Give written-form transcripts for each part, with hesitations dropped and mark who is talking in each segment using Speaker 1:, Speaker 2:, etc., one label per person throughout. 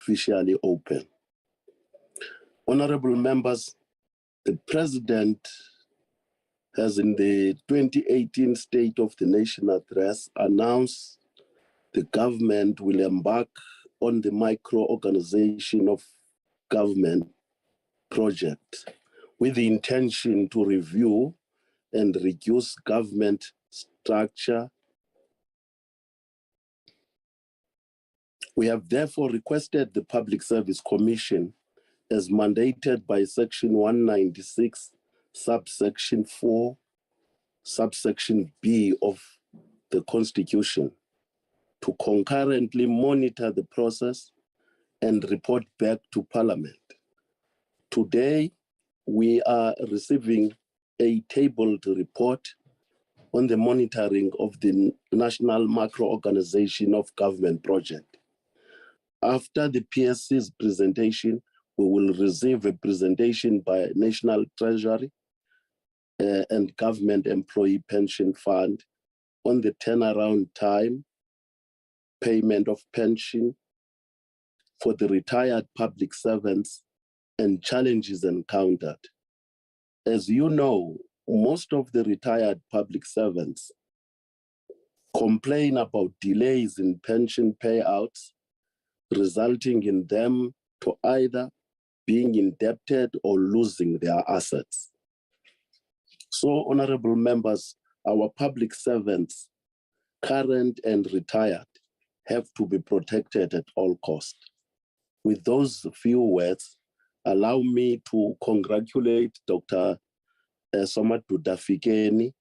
Speaker 1: officially open. Honorable members, the President has in the 2018 State of the Nation address announced the government will embark on the micro-organization of government project with the intention to review and reduce government structure. We have therefore requested the Public Service Commission, as mandated by Section 196, subsection 4, subsection B of the Constitution, to concurrently monitor the process and report back to Parliament. Today, we are receiving a tabled report on the monitoring of the National Macro-Organization of Government project. After the PSC's presentation, we will receive a presentation by National Treasury and Government Employee Pension Fund on the turnaround time, payment of pension for the retired public servants, and challenges encountered. As you know, most of the retired public servants complain about delays in pension payouts, resulting in them to either being indebted or losing their assets. So, honorable members, our public servants, current and retired, have to be protected at all costs. With those few words, allow me to congratulate Dr. Somadoda Fikeni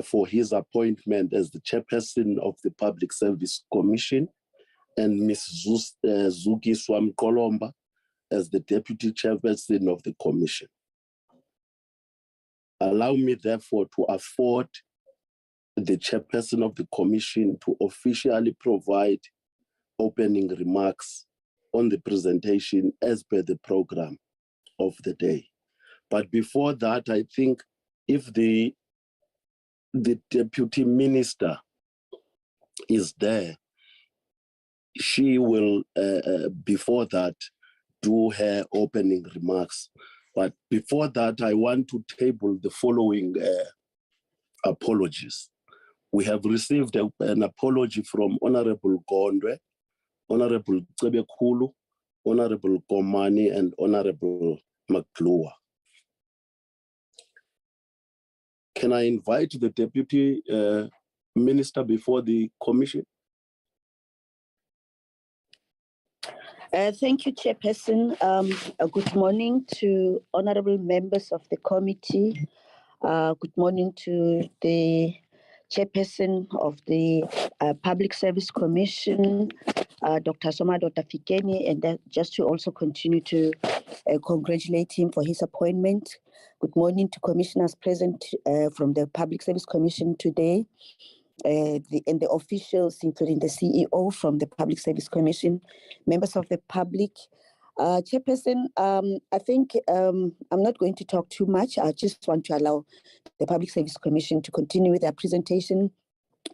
Speaker 1: for his appointment as the chairperson of the Public Service Commission, and Ms. Zuki Swamkolomba as the deputy chairperson of the commission. Allow me therefore to afford the chairperson of the commission to officially provide opening remarks on the presentation as per the program of the day. But before that, I think if the deputy minister is there, she will, before that, do her opening remarks. But before that, I want to table the following apologies. We have received an apology from Honorable Gondwe, Honorable Tsebekulu, Honorable Komani, and Honorable Maklua. Can I invite the Deputy Minister before the Commission?
Speaker 2: Thank you, Chairperson. Good morning to honorable members of the committee. Good morning to the Chairperson of the Public Service Commission, Dr. Somadoda Fikeni, and just to also continue to congratulate him for his appointment. Good morning to commissioners present from the Public Service Commission today, and the officials, including the CEO from the Public Service Commission, members of the public. Chairperson, I think I'm not going to talk too much. I just want to allow the Public Service Commission to continue with their presentation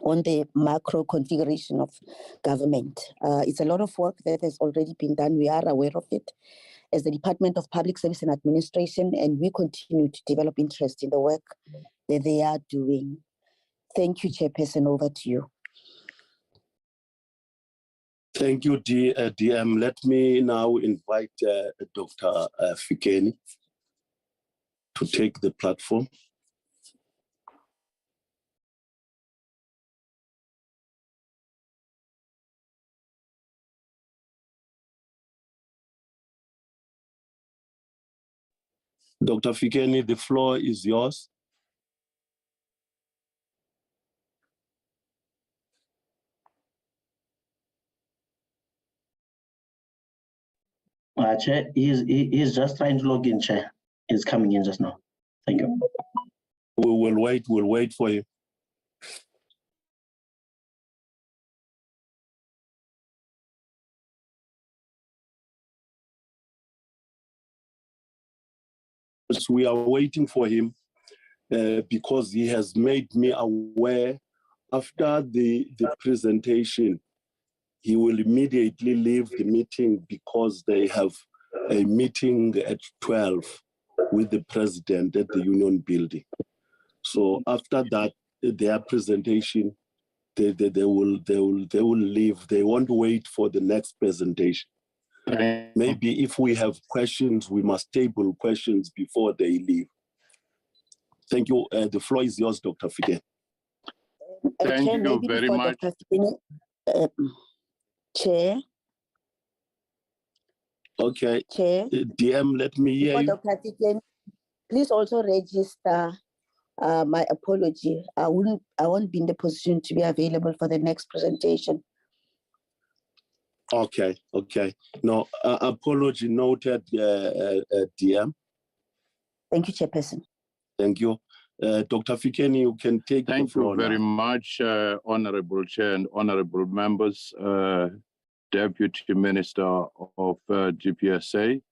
Speaker 2: on the macro configuration of government. It's a lot of work that has already been done. We are aware of it as the Department of Public Service and Administration, and we continue to develop interest in the work that they are doing. Thank you, Chairperson. Over to you.
Speaker 1: Thank you, DM. Let me now invite Dr. Fikeni to take the platform. Dr. Fikeni, the floor is yours.
Speaker 3: Chair, he's just trying to log in, Chair. He's coming in just now. Thank you.
Speaker 1: We'll wait for you. We are waiting for him because he has made me aware after the presentation he will immediately leave the meeting because they have a meeting at 12 with the president at the Union Building. So after that, their presentation, they will leave. They won't wait for the next presentation. Maybe if we have questions, we must table questions before they leave. Thank you. The floor is yours, Dr. Fide.
Speaker 4: Thank you very much.
Speaker 2: Chair.
Speaker 1: Okay.
Speaker 2: Chair.
Speaker 1: DM, let me hear you.
Speaker 2: Dr. Fide, please also register my apology. I won't be in the position to be available for the next presentation.
Speaker 1: Okay. No, apology noted, DM.
Speaker 4: Thank you, Chairperson.
Speaker 1: Thank you. Dr. Fikeni, you can take the floor.
Speaker 4: Thank you very much, Honorable Chair and Honorable Members, Deputy Minister of GPSA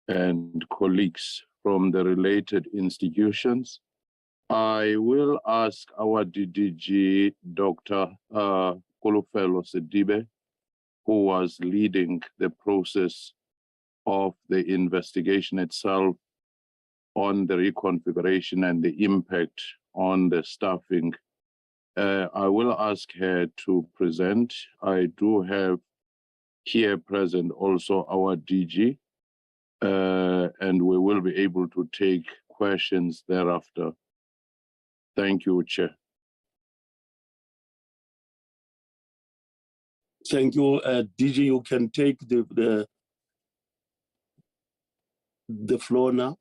Speaker 4: and colleagues from the related institutions. I will ask our DDG, Dr. Kolofelo Sedibe, who was leading the process of the investigation itself on the reconfiguration and the impact on the staffing. I will ask her to present. I do have here present also our DG, and we will be able to take questions thereafter. Thank you, Chair.
Speaker 1: Thank you, DG. You can take the floor now.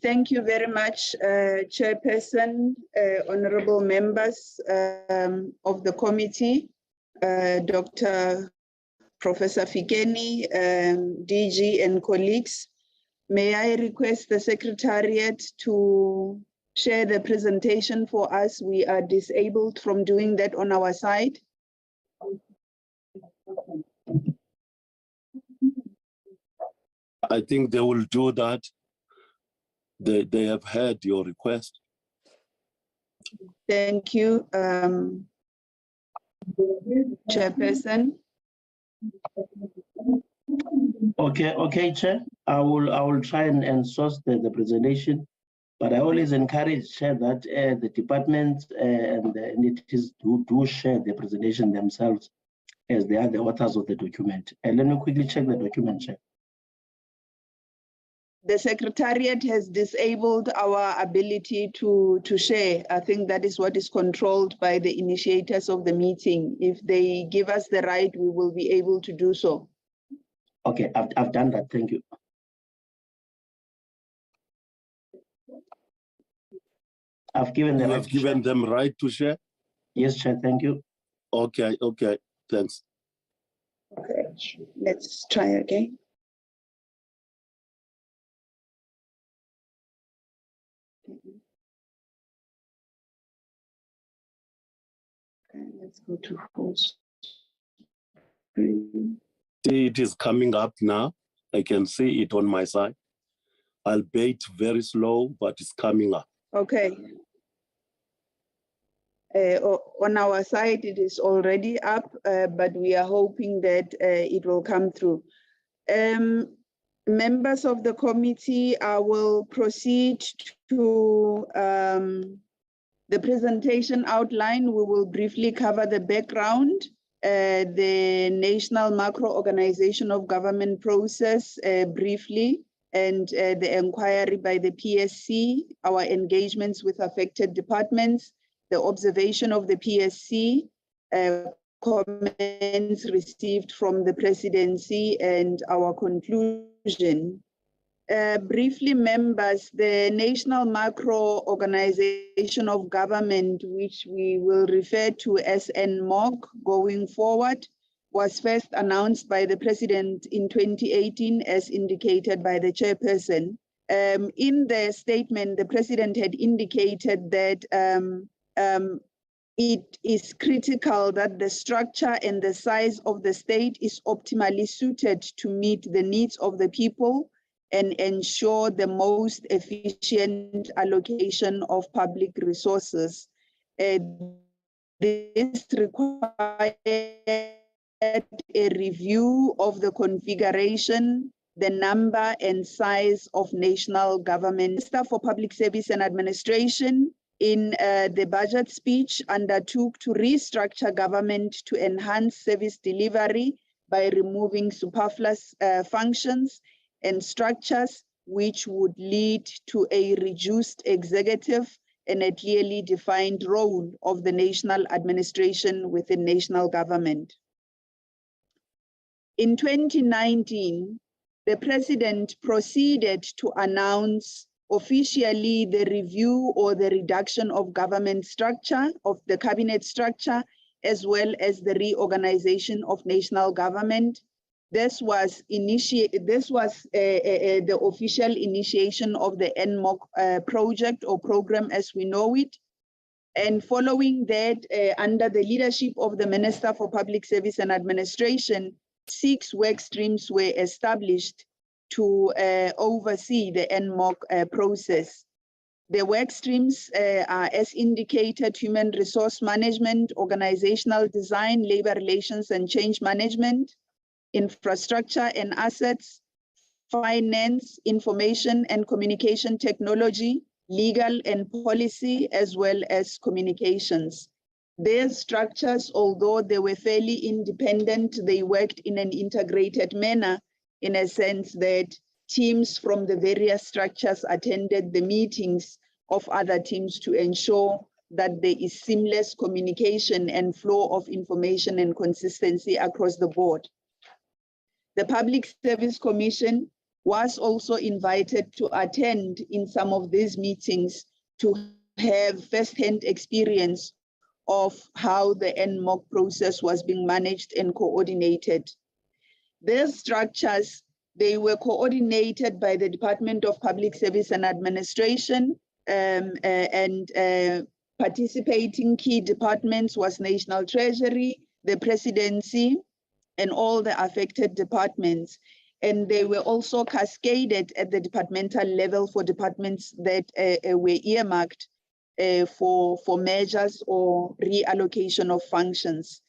Speaker 5: Thank you very much, Chairperson, honorable members of the committee, Dr. Professor Fikeni, DG and colleagues. May I request the Secretariat to share the presentation for us? We are disabled from doing that on our side.
Speaker 1: I think they will do that. They have heard your request.
Speaker 5: Thank you, Chairperson.
Speaker 3: Okay, Chair. I will try and source the presentation, but I always encourage, Chair, that the departments and the entities do share the presentation themselves, as they are the authors of the document. And let me quickly check the document, Chair.
Speaker 5: The Secretariat has disabled our ability to share. I think that is what is controlled by the initiators of the meeting. If they give us the right, we will be able to do so.
Speaker 3: Okay, I've done that. Thank you. I've given them.
Speaker 1: You have given them right to share?
Speaker 3: Yes, Chair. Thank you.
Speaker 1: Okay. Thanks.
Speaker 5: Okay, let's try again. Okay, let's go to full screen.
Speaker 1: See, it is coming up now. I can see it on my side. Albeit very slow, but it's coming up.
Speaker 5: Okay. On our side, it is already up, but we are hoping that it will come through. Members of the committee, I will proceed to the presentation outline. We will briefly cover the background, the National Macro Organization of Government process briefly, and the inquiry by the PSC, our engagements with affected departments, the observation of the PSC, comments received from the presidency, and our conclusion. Briefly, members, the National Macro Organization of Government, which we will refer to as NMOG going forward, was first announced by the President in 2018, as indicated by the Chairperson. In the statement, the President had indicated that it is critical that the structure and the size of the state is optimally suited to meet the needs of the people and ensure the most efficient allocation of public resources. This required a review of the configuration, the number and size of national government. Minister for Public Service and Administration in the budget speech undertook to restructure government to enhance service delivery by removing superfluous functions and structures which would lead to a reduced executive and a clearly defined role of the national administration within national government. In 2019, the President proceeded to announce officially the review or the reduction of government structure, of the cabinet structure, as well as the reorganization of national government. This was the official initiation of the NMOC project or program as we know it. And following that, under the leadership of the Minister for Public Service and Administration, 6 work streams were established to oversee the NMOC process. The work streams are, as indicated, human resource management, organizational design, labor relations and change management, infrastructure and assets, finance, information and communication technology, legal and policy, as well as communications. These structures, although they were fairly independent, they worked in an integrated manner, in a sense that teams from the various structures attended the meetings of other teams to ensure that there is seamless communication and flow of information and consistency across the board. The Public Service Commission was also invited to attend in some of these meetings to have first-hand experience of how the NMOC process was being managed and coordinated. These structures, they were coordinated by the Department of Public Service and Administration, and participating key departments was National Treasury, the Presidency, and all the affected departments. And they were also cascaded at the departmental level for departments that were earmarked for measures or reallocation of functions.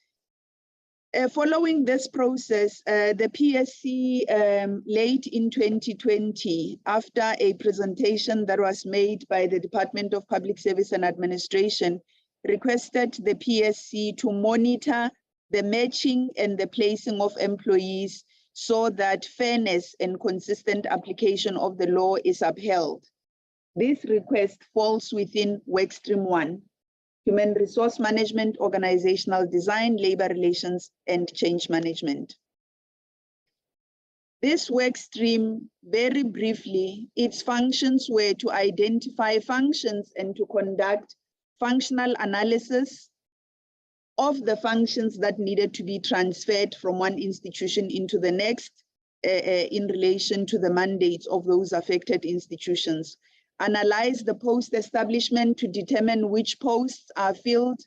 Speaker 5: Following this process, the PSC late in 2020, after a presentation that was made by the Department of Public Service and Administration, requested the PSC to monitor the matching and the placing of employees so that fairness and consistent application of the law is upheld. This request falls within Workstream 1, Human Resource Management, Organizational Design, Labor Relations, and Change Management. This workstream, very briefly, its functions were to identify functions and to conduct functional analysis of the functions that needed to be transferred from one institution into the next in relation to the mandates of those affected institutions. Analyze the post establishment to determine which posts are filled,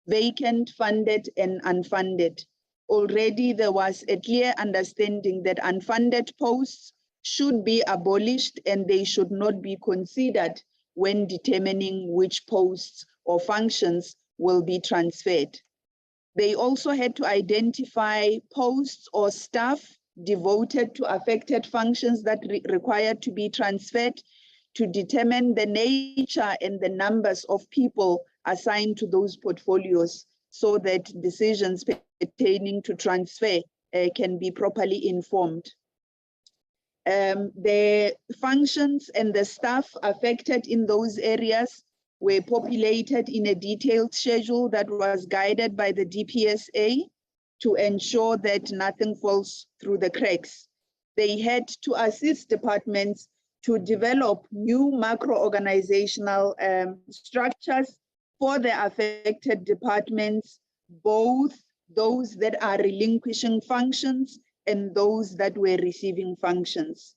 Speaker 5: vacant, funded, and unfunded. Already there was a clear understanding that unfunded posts should be abolished and they should not be considered when determining which posts or functions will be transferred. They also had to identify posts or staff devoted to affected functions that required to be transferred, to determine the nature and the numbers of people assigned to those portfolios so that decisions pertaining to transfer can be properly informed. The functions and the staff affected in those areas were populated in a detailed schedule that was guided by the DPSA to ensure that nothing falls through the cracks. They had to assist departments to develop new macro-organizational structures for the affected departments, both those that are relinquishing functions and those that were receiving functions.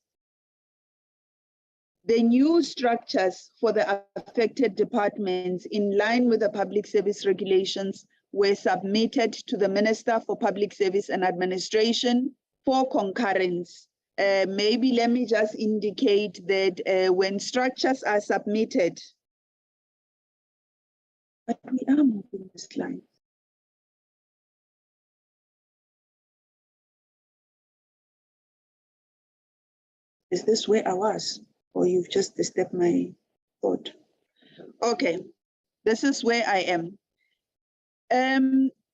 Speaker 5: The new structures for the affected departments, in line with the public service regulations, were submitted to the Minister for Public Service and Administration for concurrence. Maybe let me just indicate that when structures are submitted, but we are moving the slide. Is this where I was? Or you've just disturbed my thought? Okay, this is where I am.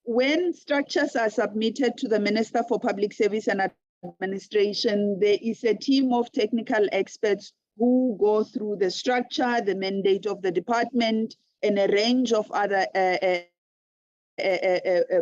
Speaker 5: When structures are submitted to the Minister for Public Service and Administration, there is a team of technical experts who go through the structure, the mandate of the department, and a range of other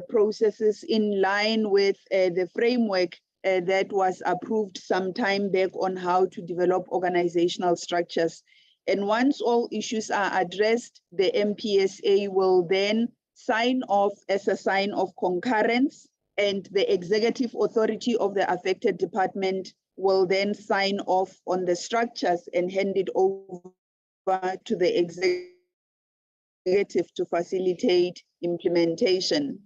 Speaker 5: processes in line with the framework that was approved some time back on how to develop organizational structures. And once all issues are addressed, the MPSA will then sign off as a sign of concurrence, and the executive authority of the affected department will then sign off on the structures and hand it over to the executive to facilitate implementation.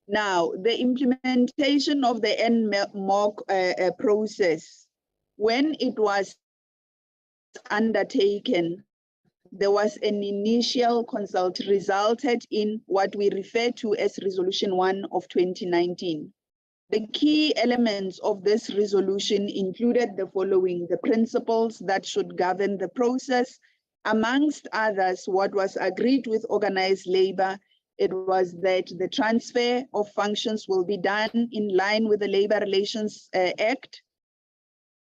Speaker 5: Now, the implementation of the NMOC process, when it was undertaken, there was an initial consult resulted in what we refer to as Resolution 1 of 2019. The key elements of this resolution included the following: the principles that should govern the process. Amongst others, what was agreed with organized labor, it was that the transfer of functions will be done in line with the Labor Relations Act,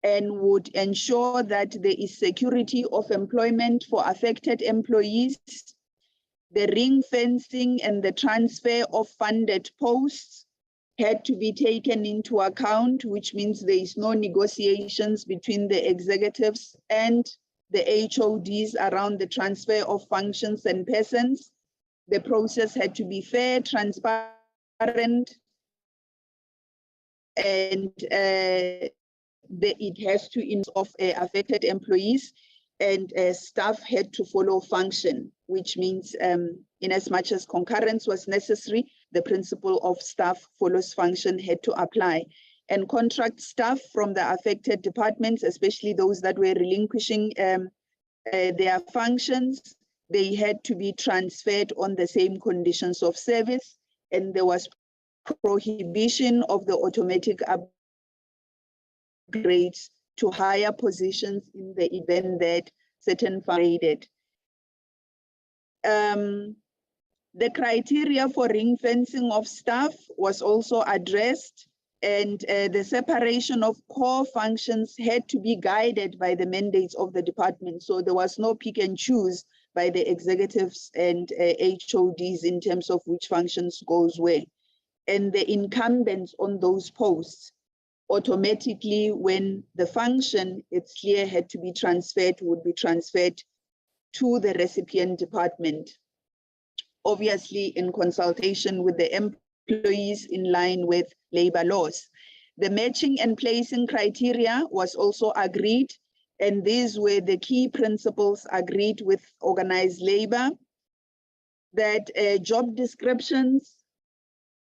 Speaker 5: and would ensure that there is security of employment for affected employees. The ring fencing and the transfer of funded posts had to be taken into account, which means there is no negotiations between the executives and the HODs around the transfer of functions and persons. The process had to be fair, transparent, and it has to involve affected employees, and staff had to follow function, which means in as much as concurrence was necessary, the principle of staff follows function had to apply. And contract staff from the affected departments, especially those that were relinquishing their functions, they had to be transferred on the same conditions of service, and there was prohibition of the automatic upgrades to higher positions in the event that certain funded. The criteria for ring fencing of staff was also addressed, and the separation of core functions had to be guided by the mandates of the department. So there was no pick and choose by the executives and HODs in terms of which functions goes where. And the incumbents on those posts automatically, when the function, it's clear, had to be transferred, would be transferred to the recipient department, obviously in consultation with the employees in line with labor laws. The matching and placing criteria was also agreed, and these were the key principles agreed with organized labor, that job descriptions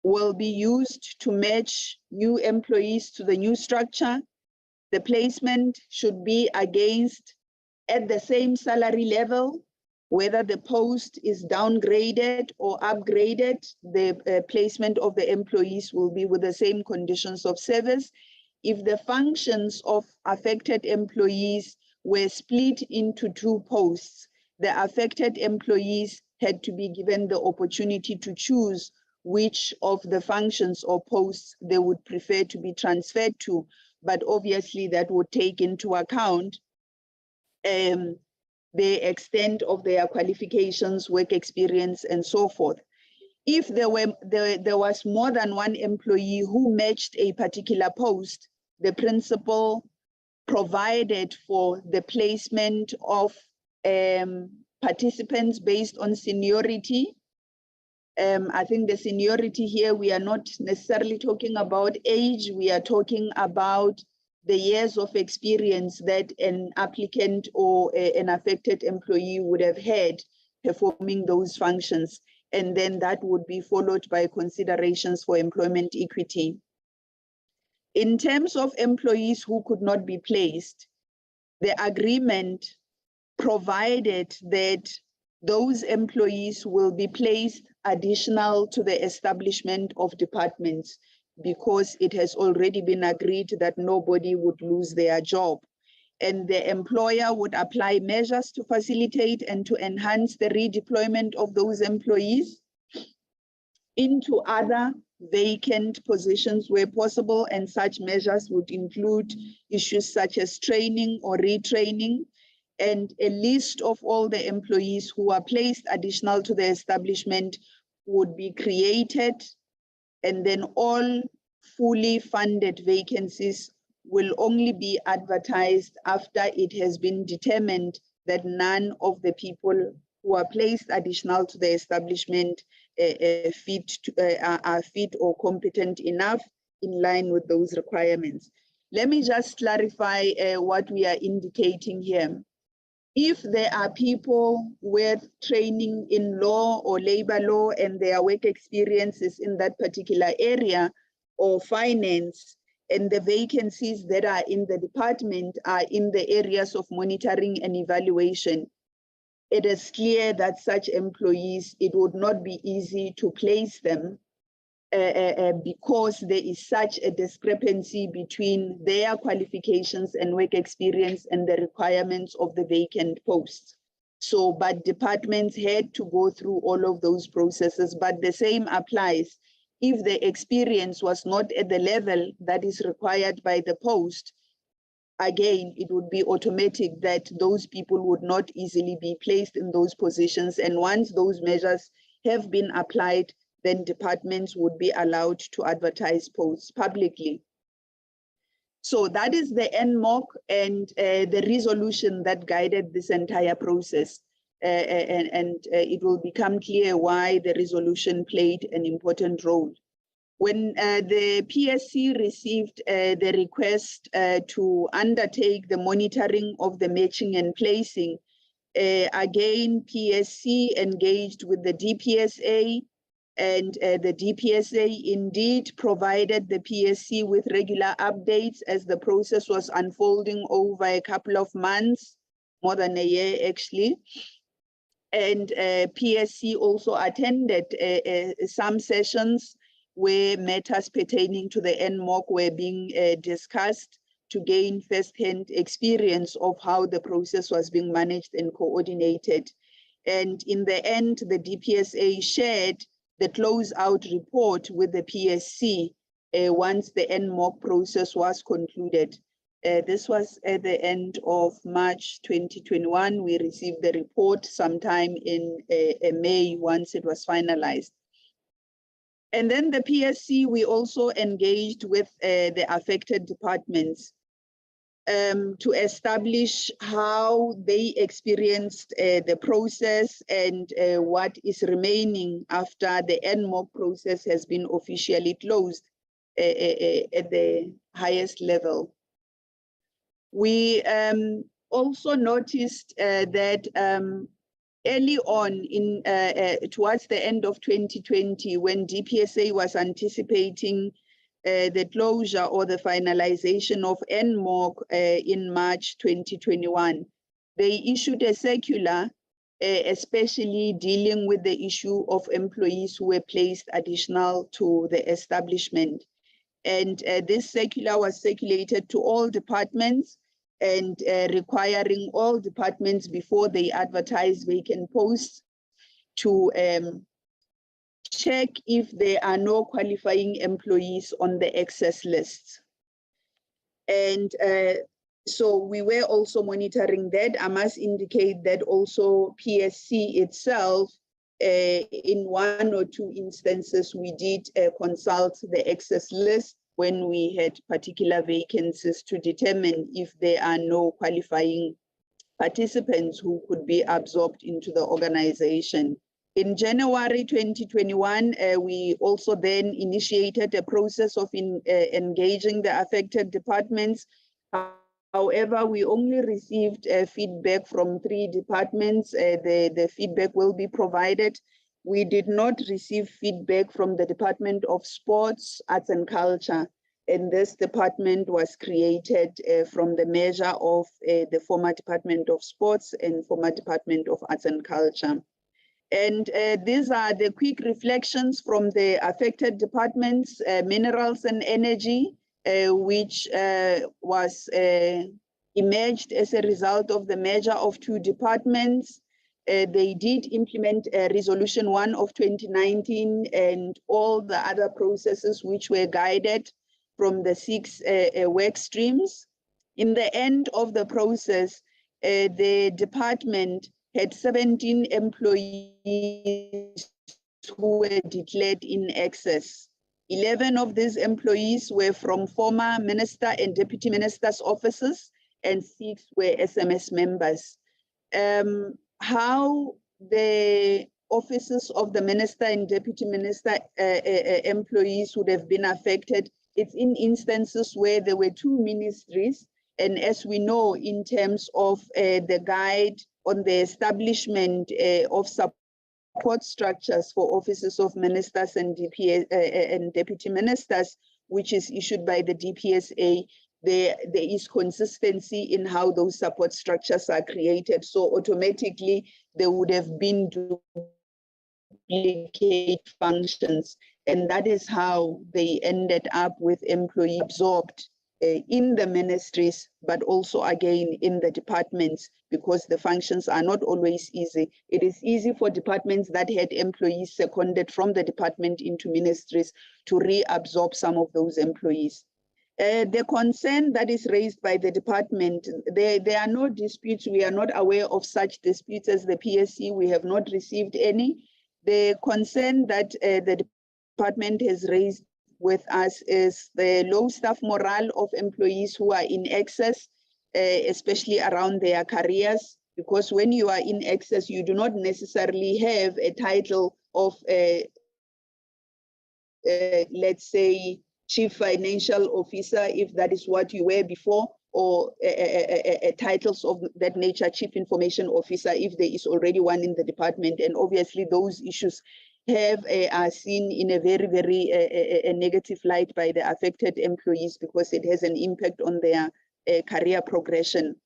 Speaker 5: will be used to match new employees to the new structure. The placement should be against at the same salary level, whether the post is downgraded or upgraded, the placement of the employees will be with the same conditions of service. If the functions of affected employees were split into two posts, the affected employees had to be given the opportunity to choose which of the functions or posts they would prefer to be transferred to, but obviously that would take into account the extent of their qualifications, work experience, and so forth. If there was more than one employee who matched a particular post, the principal provided for the placement of participants based on seniority. I think the seniority here, we are not necessarily talking about age, we are talking about the years of experience that an applicant or an affected employee would have had performing those functions. And then that would be followed by considerations for employment equity. In terms of employees who could not be placed, the agreement provided that those employees will be placed additional to the establishment of departments, because it has already been agreed that nobody would lose their job. And the employer would apply measures to facilitate and to enhance the redeployment of those employees into other vacant positions where possible, and such measures would include issues such as training or retraining, and a list of all the employees who are placed additional to the establishment would be created, and then all fully funded vacancies will only be advertised after it has been determined that none of the people who are placed additional to the establishment are fit or competent enough in line with those requirements. Let me just clarify what we are indicating here. If there are people with training in law or labor law and their work experiences in that particular area, or finance, and the vacancies that are in the department are in the areas of monitoring and evaluation, it is clear that such employees, it would not be easy to place them because there is such a discrepancy between their qualifications and work experience and the requirements of the vacant posts. So, but departments had to go through all of those processes, but the same applies. If the experience was not at the level that is required by the post, again, it would be automatic that those people would not easily be placed in those positions. And once those measures have been applied, then departments would be allowed to advertise posts publicly. So that is the NMOC and the resolution that guided this entire process. It will become clear why the resolution played an important role. When the PSC received the request to undertake the monitoring of the matching and placing, again, PSC engaged with the DPSA, and the DPSA indeed provided the PSC with regular updates as the process was unfolding over a couple of months, more than a year actually. And PSC also attended some sessions where matters pertaining to the NMOC were being discussed to gain first-hand experience of how the process was being managed and coordinated. And in the end, the DPSA shared the closeout report with the PSC once the NMOC process was concluded. This was at the end of March 2021. We received the report sometime in May once it was finalized. And then the PSC, we also engaged with the affected departments to establish how they experienced the process and what is remaining after the NMOC process has been officially closed at the highest level. We also noticed that early on in towards the end of 2020, when DPSA was anticipating the closure or the finalization of NMOC in March 2021, they issued a circular especially dealing with the issue of employees who were placed additional to the establishment. And this circular was circulated to all departments and requiring all departments before they advertise vacant posts to check if there are no qualifying employees on the excess list. And so we were also monitoring that. I must indicate that also PSC itself, in one or two instances, we did consult the excess list when we had particular vacancies to determine if there are no qualifying participants who could be absorbed into the organization. In January 2021, we also then initiated a process of engaging the affected departments. However, we only received feedback from 3 departments. The feedback will be provided. We did not receive feedback from the Department of Sports, Arts and Culture. And this department was created from the measure of the former Department of Sports and former Department of Arts and Culture. And these are the quick reflections from the affected departments, Minerals and Energy, which was emerged as a result of the merger of two departments. They did implement Resolution 1 of 2019 and all the other processes which were guided from the 6 work streams. In the end of the process, the department had 17 employees who were declared in excess. 11 of these employees were from former minister and deputy minister's offices, and 6 were SMS members. How the offices of the minister and deputy minister employees would have been affected, it's in instances where there were 2 ministries. And as we know, in terms of the guide on the establishment of support structures for offices of ministers and DPS and deputy ministers, which is issued by the DPSA, there is consistency in how those support structures are created. So automatically there would have been duplicate functions. And that is how they ended up with employee absorbed in the ministries, but also again in the departments, because the functions are not always easy. It is easy for departments that had employees seconded from the department into ministries to reabsorb some of those employees. The concern that is raised by the department, there are no disputes. We are not aware of such disputes as the PSC. We have not received any. The concern that the department has raised with us is the low staff morale of employees who are in excess, especially around their careers, because when you are in excess, you do not necessarily have a title of, let's say, Chief Financial Officer, if that is what you were before, or titles of that nature, Chief Information Officer, if there is already one in the department. And obviously those issues are seen in a very, very negative light by the affected employees, because it has an impact on their career progression.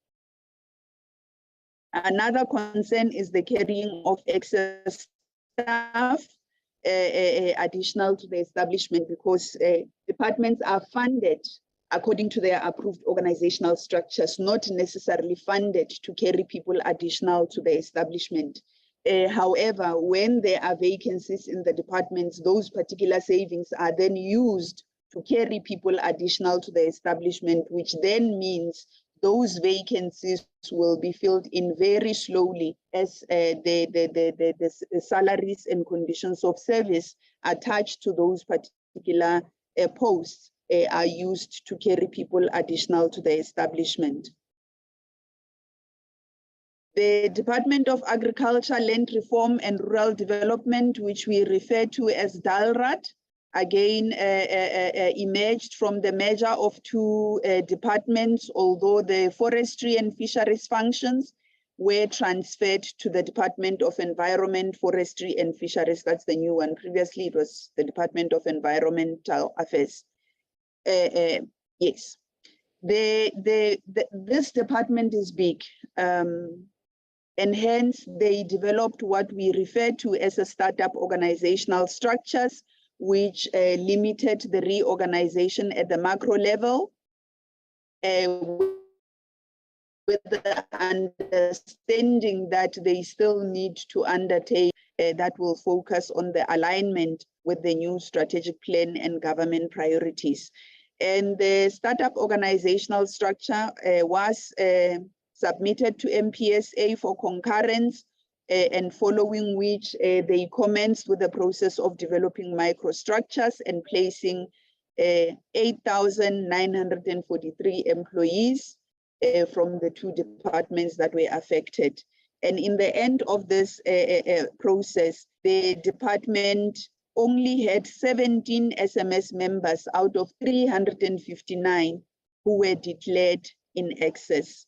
Speaker 5: Another concern is the carrying of excess staff additional to the establishment, because departments are funded according to their approved organizational structures, not necessarily funded to carry people additional to the establishment. However, when there are vacancies in the departments, those particular savings are then used to carry people additional to the establishment, which then means those vacancies will be filled in very slowly, as the salaries and conditions of service attached to those particular posts are used to carry people additional to the establishment. The Department of Agriculture, Land Reform and Rural Development, which we refer to as DALRAD, again emerged from the merger of two departments, although the forestry and fisheries functions were transferred to the Department of Environment, Forestry and Fisheries. That's the new one. Previously, it was the Department of Environmental Affairs. Yes, this department is big. And hence they developed what we refer to as a startup organizational structures, which limited the reorganization at the macro level, with the understanding that they still need to undertake that will focus on the alignment with the new strategic plan and government priorities. And the startup organizational structure was submitted to MPSA for concurrence, and following which they commenced with the process of developing microstructures and placing 8,943 employees from the two departments that were affected. And in the end of this process, the department only had 17 SMS members out of 359 who were declared in excess.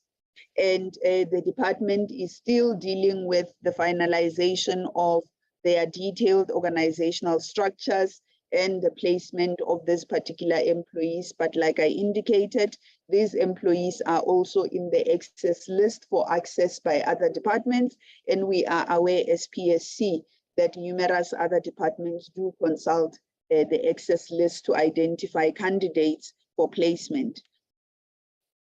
Speaker 5: And the department is still dealing with the finalization of their detailed organizational structures and the placement of these particular employees. But like I indicated, these employees are also in the excess list for access by other departments, and we are aware as PSC that numerous other departments do consult the excess list to identify candidates for placement.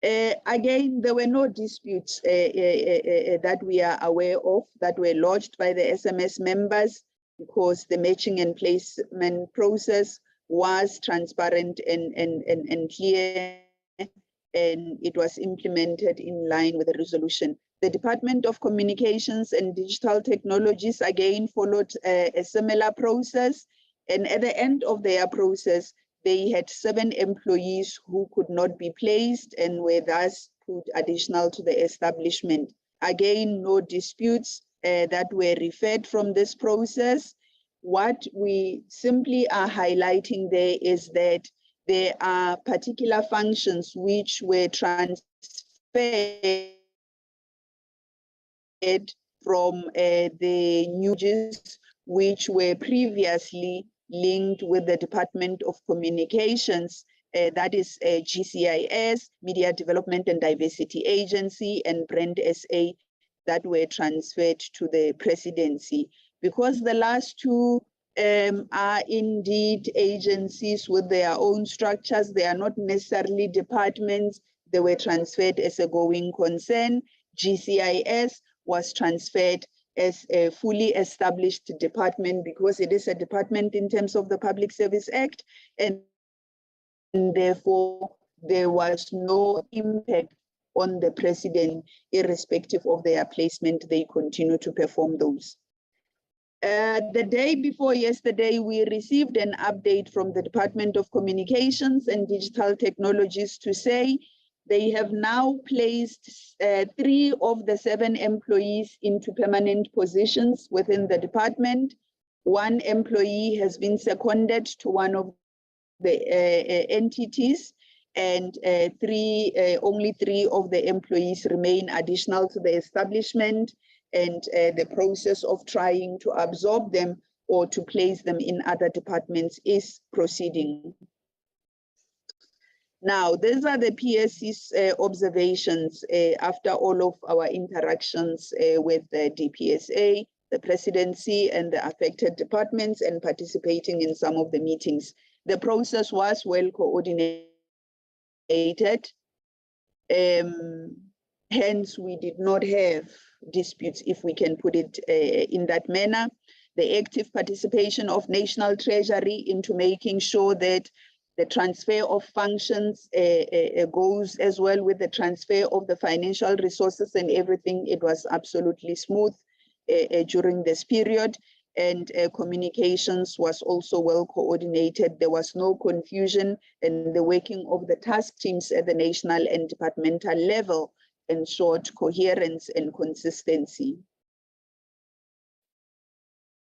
Speaker 5: Again, there were no disputes that we are aware of that were lodged by the SMS members, because the matching and placement process was transparent and clear, and it was implemented in line with the resolution. The Department of Communications and Digital Technologies again followed a similar process, and at the end of their process, they had 7 employees who could not be placed and were thus put additional to the establishment. Again, no disputes that were referred from this process. What we simply are highlighting there is that there are particular functions which were transferred from the NUGs, which were previously linked with the Department of Communications, that is GCIS, Media Development and Diversity Agency, and Brand SA, that were transferred to the presidency. Because the last 2 are indeed agencies with their own structures, they are not necessarily departments, they were transferred as a going concern. GCIS was transferred as a fully established department because it is a department in terms of the Public Service Act, and therefore there was no impact on the president. Irrespective of their placement, they continue to perform those. The day before yesterday, we received an update from the Department of Communications and Digital Technologies to say they have now placed 3 of the 7 employees into permanent positions within the department. 1 employee has been seconded to one of the entities, and only 3 of the employees remain additional to the establishment, and the process of trying to absorb them or to place them in other departments is proceeding. Now, these are the PSC's observations after all of our interactions with the DPSA, the presidency, and the affected departments, and participating in some of the meetings. The process was well coordinated. Hence, we did not have disputes, if we can put it in that manner. The active participation of National Treasury into making sure that the transfer of functions goes as well with the transfer of the financial resources and everything. It was absolutely smooth during this period, and communications was also well coordinated. There was no confusion, and the working of the task teams at the national and departmental level ensured coherence and consistency.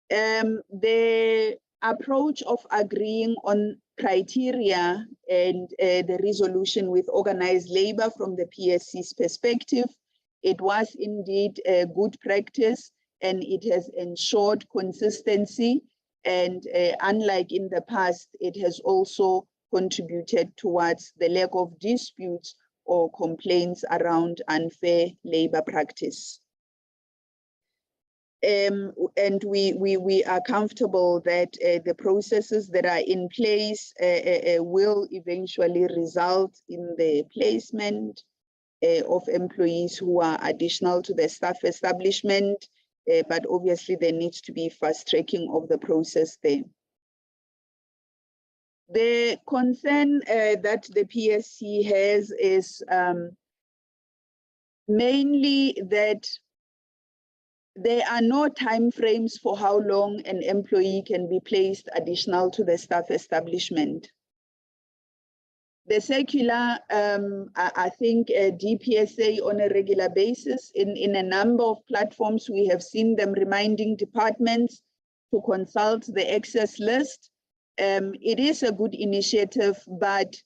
Speaker 5: The approach of agreeing on criteria and the resolution with organized labor from the PSC's perspective, it was indeed a good practice, and it has ensured consistency, and unlike in the past, it has also contributed towards the lack of disputes or complaints around unfair labor practice. And we are comfortable that the processes that are in place will eventually result in the placement of employees who are additional to the staff establishment, but obviously there needs to be fast tracking of the process there. The concern that the PSC has is mainly that there are no timeframes for how long an employee can be placed additional to the staff establishment. The circular, I think DPSA on a regular basis, in a number of platforms, we have seen them reminding departments to consult the excess list. It is a good initiative, but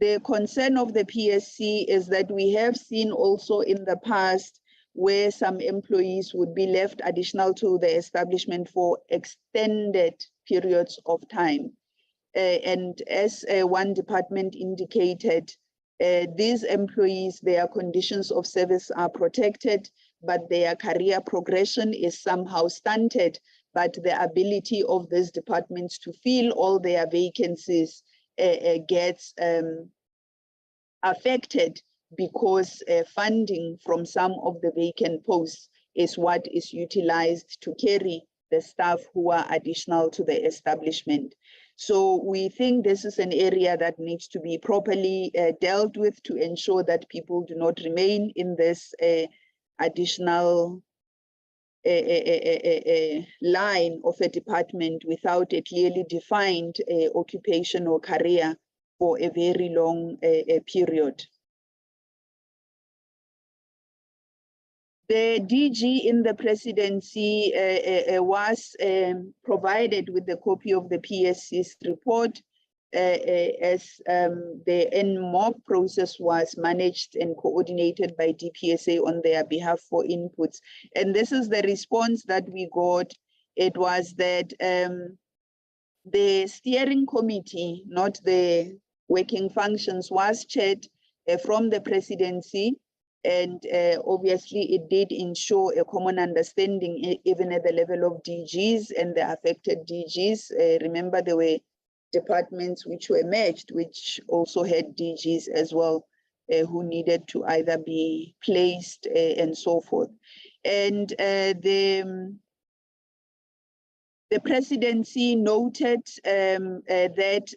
Speaker 5: the concern of the PSC is that we have seen also in the past where some employees would be left additional to the establishment for extended periods of time. And as one department indicated, these employees, their conditions of service are protected, but their career progression is somehow stunted. But the ability of these departments to fill all their vacancies gets affected because funding from some of the vacant posts is what is utilized to carry the staff who are additional to the establishment. So we think this is an area that needs to be properly dealt with to ensure that people do not remain in this additional line of a department without a clearly defined occupation or career for a very long period. The DG in the presidency was provided with a copy of the PSC's report as the NMOC process was managed and coordinated by DPSA on their behalf for inputs. And this is the response that we got. It was that the steering committee, not the working functions, was chaired from the presidency. And obviously it did ensure a common understanding even at the level of DGs and the affected DGs. Remember, there were departments which were merged, which also had DGs as well, who needed to either be placed and so forth. And the presidency noted that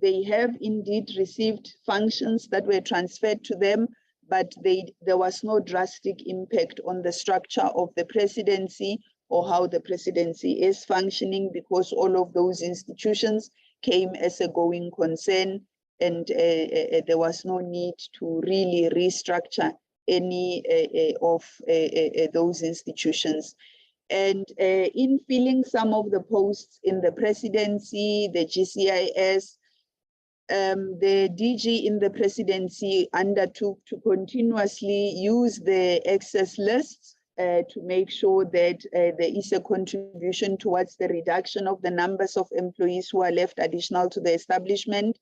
Speaker 5: they have indeed received functions that were transferred to them, but there was no drastic impact on the structure of the presidency or how the presidency is functioning, because all of those institutions came as a going concern, and there was no need to really restructure any of those institutions. And in filling some of the posts in the presidency, the GCIS, the DG in the presidency undertook to continuously use the access lists to make sure that there is a contribution towards the reduction of the numbers of employees who are left additional to the establishment.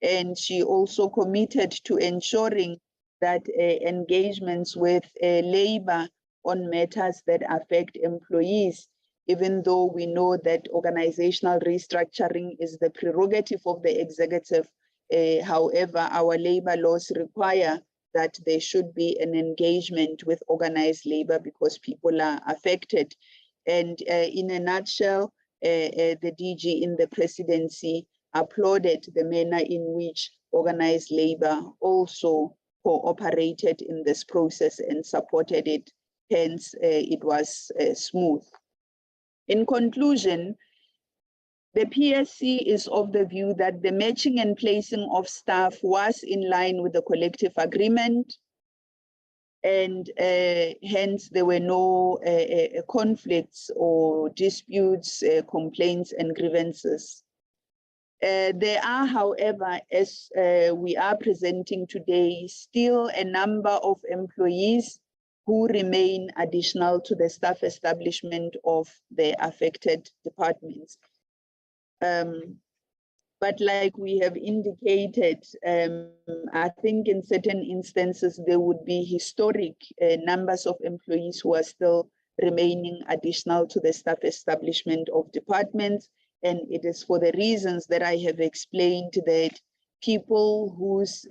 Speaker 5: And she also committed to ensuring that engagements with labor on matters that affect employees, even though we know that organizational restructuring is the prerogative of the executive. However, our labor laws require that there should be an engagement with organized labor because people are affected. And in a nutshell, the DG in the presidency applauded the manner in which organized labor also cooperated in this process and supported it. Hence, it was smooth. In conclusion, the PSC is of the view that the matching and placing of staff was in line with the collective agreement, and hence there were no conflicts or disputes, complaints and grievances. There are, however, as we are presenting today, still a number of employees who remain additional to the staff establishment of the affected departments. But like we have indicated, I think in certain instances, there would be historic numbers of employees who are still remaining additional to the staff establishment of departments. And it is for the reasons that I have explained that people whose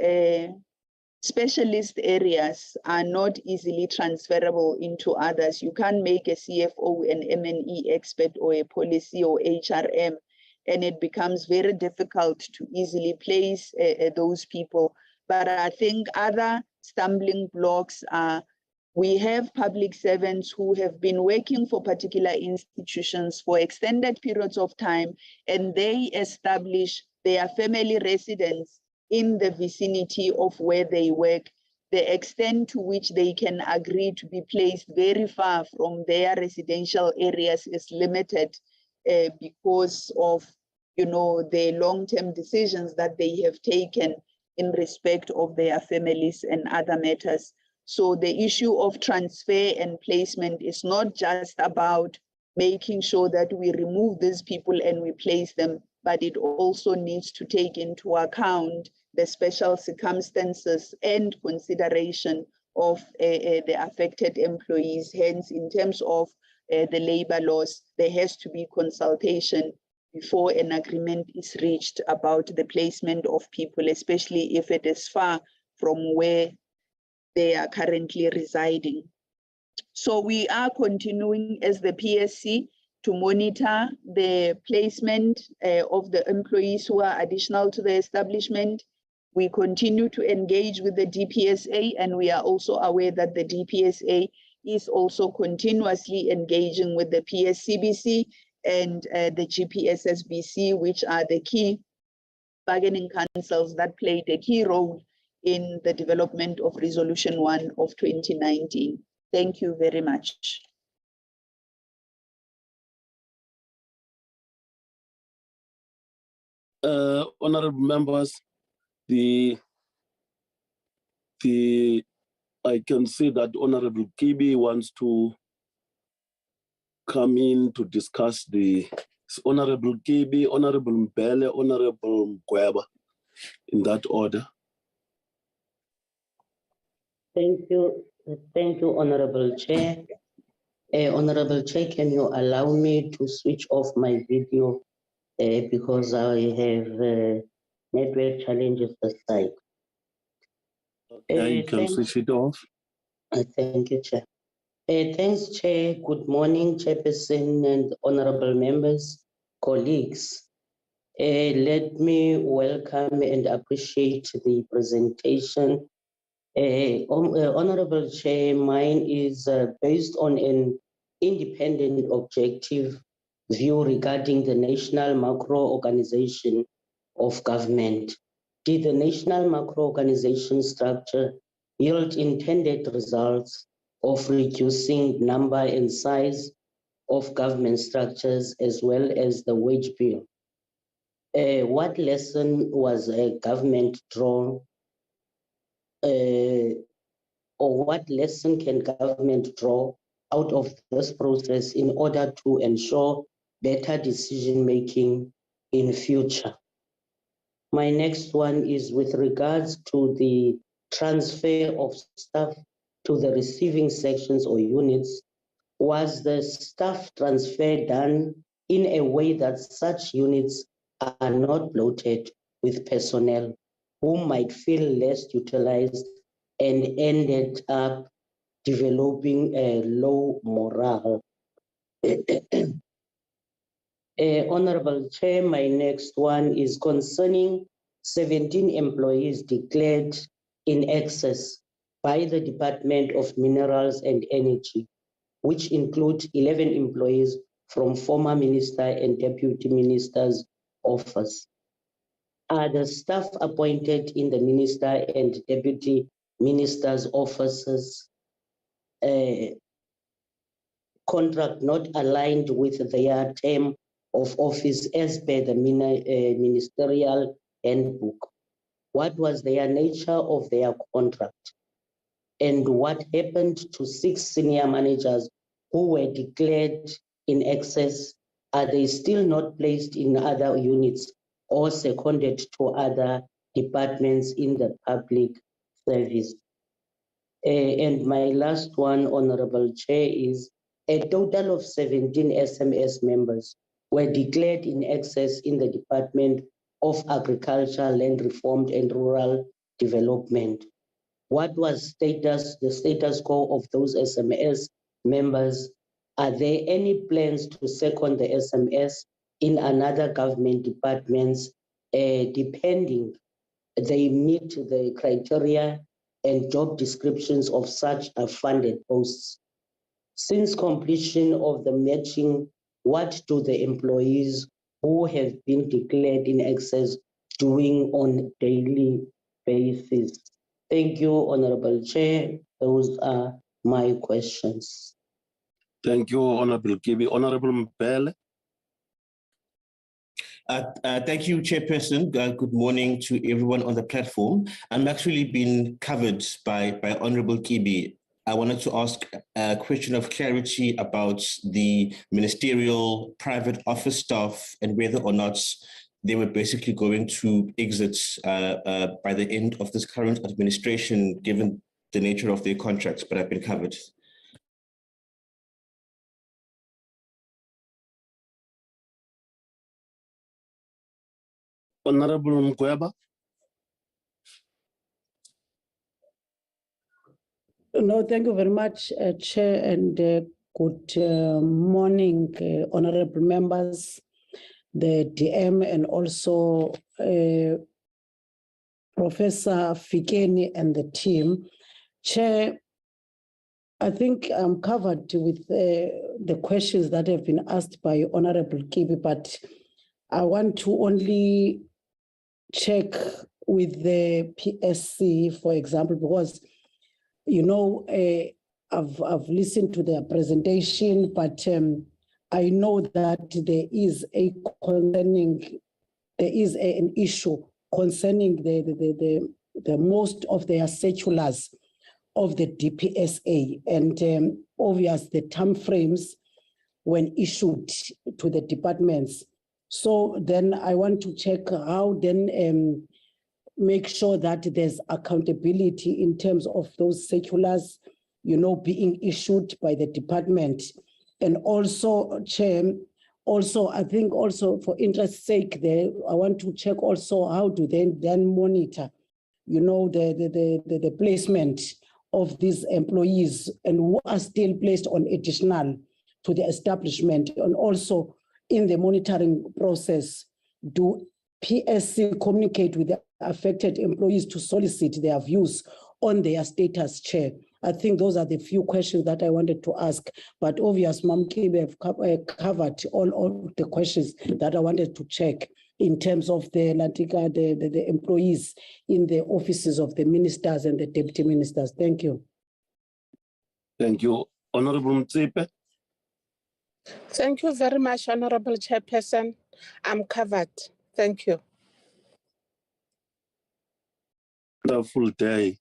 Speaker 5: specialist areas are not easily transferable into others. You can't make a CFO an M&E expert or a policy or HRM, and it becomes very difficult to easily place those people. But I think other stumbling blocks are, we have public servants who have been working for particular institutions for extended periods of time, and they establish their family residence in the vicinity of where they work. The extent to which they can agree to be placed very far from their residential areas is limited because of, you know, the long-term decisions that they have taken in respect of their families and other matters. So the issue of transfer and placement is not just about making sure that we remove these people and we place them, but it also needs to take into account the special circumstances and consideration of the affected employees. Hence, in terms of the labor laws, there has to be consultation before an agreement is reached about the placement of people, especially if it is far from where they are currently residing. So we are continuing as the PSC to monitor the placement of the employees who are additional to the establishment. We continue to engage with the DPSA, and we are also aware that the DPSA is also continuously engaging with the PSCBC and the GPSSBC, which are the key bargaining councils that played a key role in the development of Resolution 1 of 2019. Thank you very much.
Speaker 1: Honorable members, I can see that Honorable Kibi wants to come in to discuss the Honorable Kibi, Honorable Mbele, Honorable Mkweba, in that order.
Speaker 6: Thank you, Honorable Chair. Honorable Chair, can you allow me to switch off my video because I have network challenges aside.
Speaker 1: You can switch it off.
Speaker 6: Thank you, Chair. Thanks, Chair. Good morning, Chairperson and honorable members, colleagues. Let me welcome and appreciate the presentation. Honorable Chair, mine is based on an independent, objective view regarding the national macro organization of government. Did the national macro organization structure yield intended results of reducing number and size of government structures as well as the wage bill? What lesson was government drawn or what lesson can government draw out of this process in order to ensure better decision making in future? My next one is with regards to the transfer of staff to the receiving sections or units. Was the staff transfer done in a way that such units are not bloated with personnel who might feel less utilized and ended up developing a low morale? Honorable Chair, my next one is concerning 17 employees declared in excess by the Department of Minerals and Energy, which include 11 employees from former minister and deputy minister's office. Are the staff appointed in the minister and deputy minister's offices contract not aligned with their term of office as per the ministerial handbook? What was their nature of their contract? And what happened to 6 senior managers who were declared in excess? Are they still not placed in other units or seconded to other departments in the public service? And my last one, Honorable Chair, is a total of 17 SMS members were declared in excess in the Department of Agriculture, Land Reform and Rural Development. What was the status quo of those SMS members? Are there any plans to second the SMS in another government departments, depending they meet the criteria and job descriptions of such funded posts? Since completion of the matching, what do the employees who have been declared in excess doing on a daily basis? Thank you, Honorable Chair. Those are my questions.
Speaker 1: Thank you, Honorable Kibi. Honorable Mbele.
Speaker 7: Thank you, Chairperson. Good morning to everyone on the platform. I'm actually being covered by Honorable Kibi. I wanted to ask a question of clarity about the ministerial private office staff and whether or not they were basically going to exit by the end of this current administration, given the nature of their contracts, but have been covered.
Speaker 1: Honorable Mkweba.
Speaker 8: No, thank you very much, Chair, and good morning, honorable members, the DM, and also Professor Fikeni and the team. Chair, I think I'm covered with the questions that have been asked by Honorable Kibi, but I want to only check with the PSC, for example, because, you know, I've listened to their presentation, but I know that there is an issue concerning the most of their circulars of the DPSA, and obvious the time frames when issued to the departments. So then I want to check how then make sure that there's accountability in terms of those circulars, you know, being issued by the department. And also, Chair, also, I think also for interest's sake there, I want to check also how do they then monitor, you know, the placement of these employees and who are still placed on additional to the establishment. And also in the monitoring process, do PSC communicate with the affected employees to solicit their views on their status, Chair? I think those are the few questions that I wanted to ask, but obvious, Mam Kibe have covered all the questions that I wanted to check in terms of the employees in the offices of the ministers and the deputy ministers. Thank you.
Speaker 1: Thank you. Honorable Mtsipe.
Speaker 9: Thank you very much, Honorable Chairperson. I'm covered. Thank you.
Speaker 1: Wonderful day.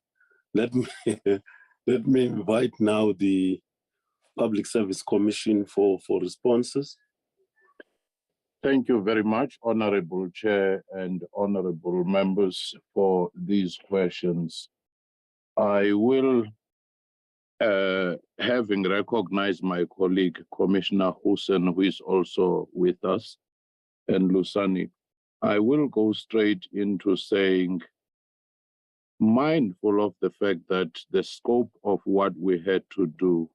Speaker 1: Let me invite now the Public Service Commission for responses.
Speaker 4: Thank you very much, Honorable Chair and honorable members, for these questions. I will, having recognized my colleague, Commissioner Hussein, who is also with us, and Lusani, I will go straight into saying, mindful of the fact that the scope of what we had to do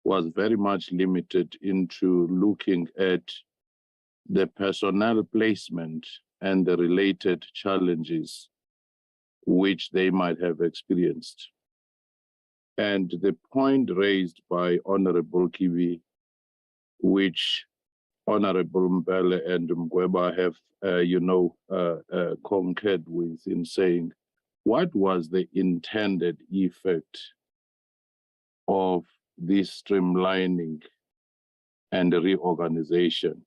Speaker 4: was very much limited into looking at the personnel placement and the related challenges which they might have experienced. And the point raised by Honorable Kibi, which Honorable Mbele and Mkweba have, concurred with in saying, what was the intended effect of this streamlining and reorganization?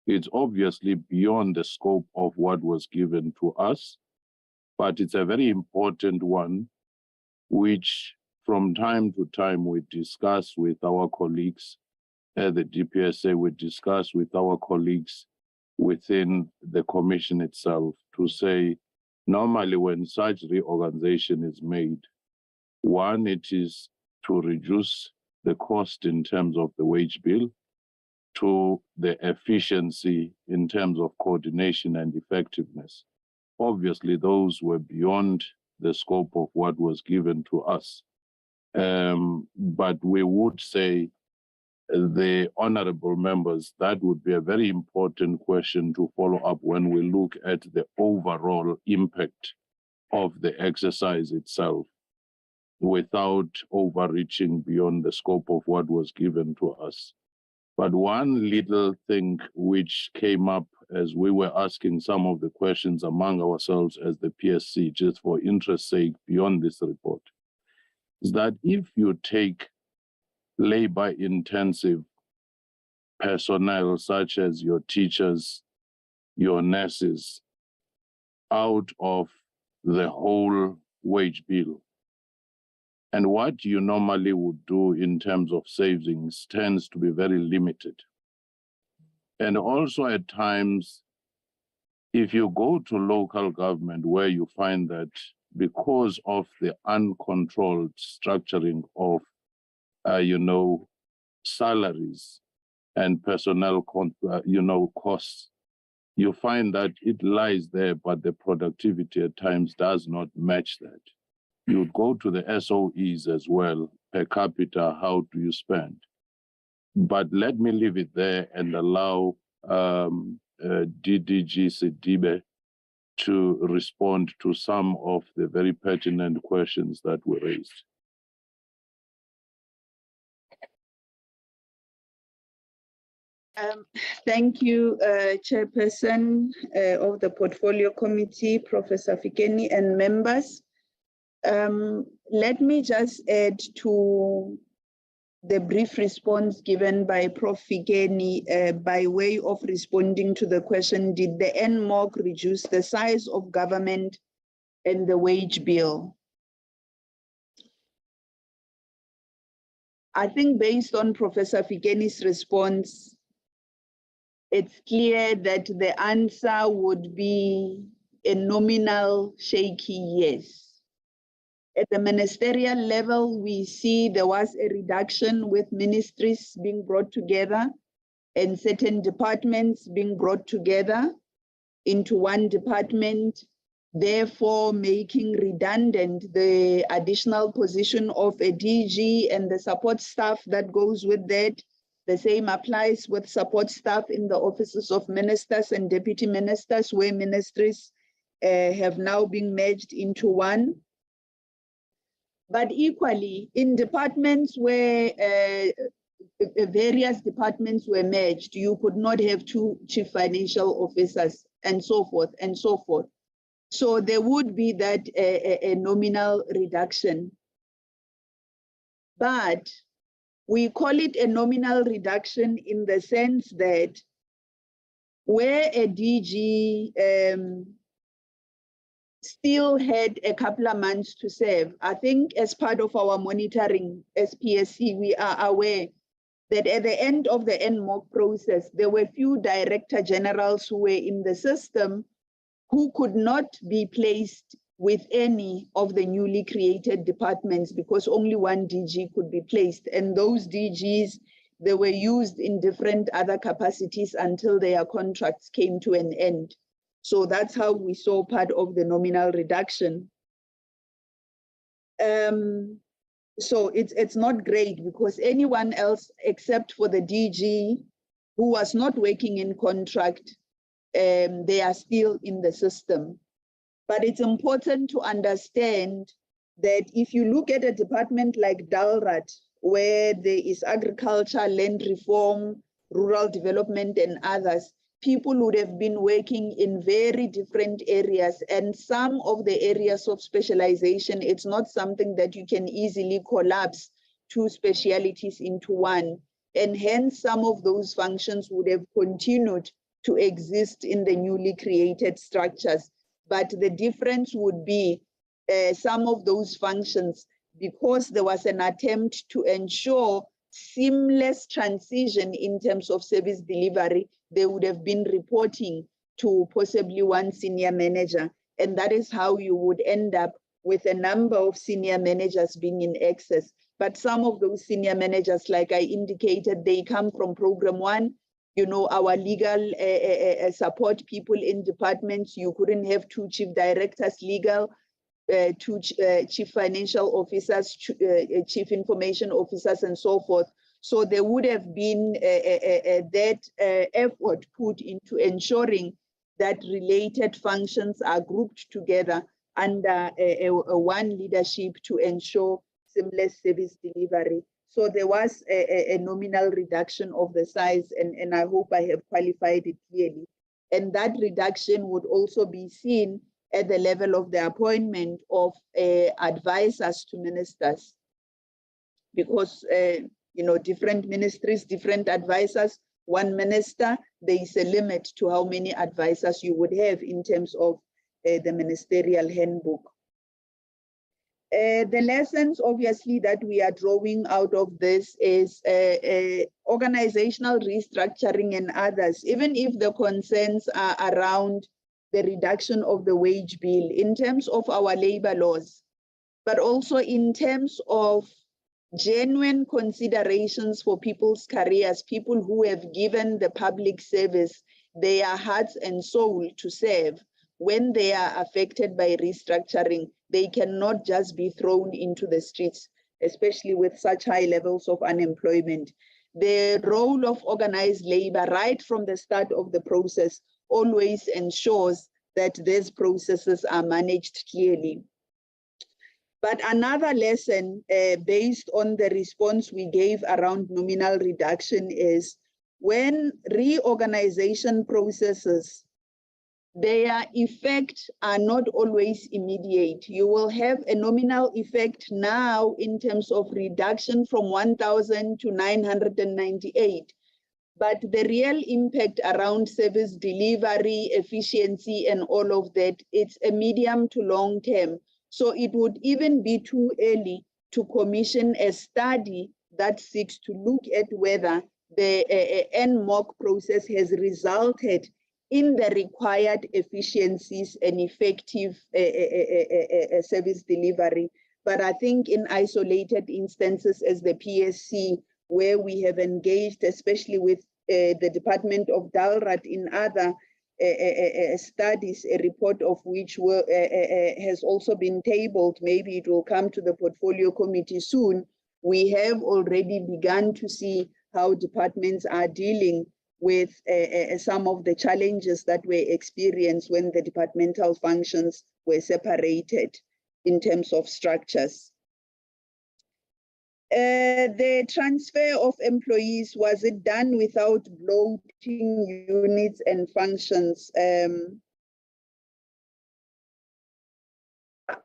Speaker 4: It's obviously beyond the scope of what was given to us, but it's a very important one, which from time to time we discuss with our colleagues at the DPSA, we discuss with our colleagues within the commission itself to say, normally when such reorganization is made, one, it is to reduce the cost in terms of the wage bill, to the efficiency in terms of coordination and effectiveness. Obviously, those were beyond the scope of what was given to us. But we would say, the honorable members, that would be a very important question to follow up when we look at the overall impact of the exercise itself without overreaching beyond the scope of what was given to us. But one little thing which came up as we were asking some of the questions among ourselves as the PSC, just for interest's sake beyond this report, is that if you take labor-intensive personnel such as your teachers, your nurses, out of the whole wage bill, and what you normally would do in terms of savings tends to be very limited. And also at times, If you go to local government, where you find that because of the uncontrolled structuring of, salaries and personnel, costs, you find that it lies there, but the productivity at times does not match that. You'd go to the SOEs as well, per capita, how do you spend? But let me leave it there and allow DDG Sidibe to respond to some of the very pertinent questions that were raised.
Speaker 5: Thank you, Chairperson of the Portfolio Committee, Professor Fikeni, and members. Let me just add to the brief response given by Prof. Fikeni by way of responding to the question, did the NMOC reduce the size of government and the wage bill? I think based on Professor Fikeni's response, it's clear that the answer would be a nominal shaky yes. At the ministerial level, we see there was a reduction with ministries being brought together and certain departments being brought together into one department, therefore making redundant the additional position of a DG and the support staff that goes with that. The same applies with support staff in the offices of ministers and deputy ministers, where ministries have now been merged into one. But equally, in departments where various departments were merged, you could not have two chief financial officers and so forth and so forth. So there would be that a nominal reduction. But we call it a nominal reduction in the sense that where a DG still had a couple of months to serve, I think as part of our monitoring as PSC, we are aware that at the end of the NMOC process, there were few director generals who were in the system who could not be placed with any of the newly created departments because only one DG could be placed. And those DGs, they were used in different other capacities until their contracts came to an end. So that's how we saw part of the nominal reduction. So it's not great because anyone else except for the DG who was not working in contract, they are still in the system. But it's important to understand that if you look at a department like DALRAT, where there is agriculture, land reform, rural development, and others, people would have been working in very different areas. And some of the areas of specialization, it's not something that you can easily collapse two specialities into one. And hence, some of those functions would have continued to exist in the newly created structures. But the difference would be some of those functions, because there was an attempt to ensure seamless transition in terms of service delivery, they would have been reporting to possibly one senior manager. And that is how you would end up with a number of senior managers being in excess. But some of those senior managers, like I indicated, they come from program one. You know, our legal support people in departments, you couldn't have two chief directors legal, two chief financial officers, chief information officers, and so forth. So there would have been that effort put into ensuring that related functions are grouped together under one leadership to ensure seamless service delivery. So there was a nominal reduction of the size, and I hope I have qualified it clearly. And that reduction would also be seen at the level of the appointment of advisors to ministers. Because, you know, different ministries, different advisors, one minister, there is a limit to how many advisors you would have in terms of the ministerial handbook. The lessons, obviously, that we are drawing out of this is organizational restructuring and others. Even if the concerns are around the reduction of the wage bill in terms of our labor laws, but also in terms of genuine considerations for people's careers, people who have given the public service their hearts and soul to serve. When they are affected by restructuring, they cannot just be thrown into the streets, especially with such high levels of unemployment. The role of organized labor right from the start of the process always ensures that these processes are managed clearly. But another lesson based on the response we gave around nominal reduction is when reorganization processes, their effects are not always immediate. You will have a nominal effect now in terms of reduction from 1,000 to 998. But the real impact around service delivery, efficiency, and all of that, it's a medium to long term. So it would even be too early to commission a study that seeks to look at whether the NMOC process has resulted in the required efficiencies and effective service delivery. But I think in isolated instances as the PSC, where we have engaged, especially with the Department of DALRAT in other studies, a report of which has also been tabled. Maybe it will come to the portfolio committee soon. We have already begun to see how departments are dealing with some of the challenges that were experienced when the departmental functions were separated in terms of structures. The transfer of employees, was it done without bloating units and functions?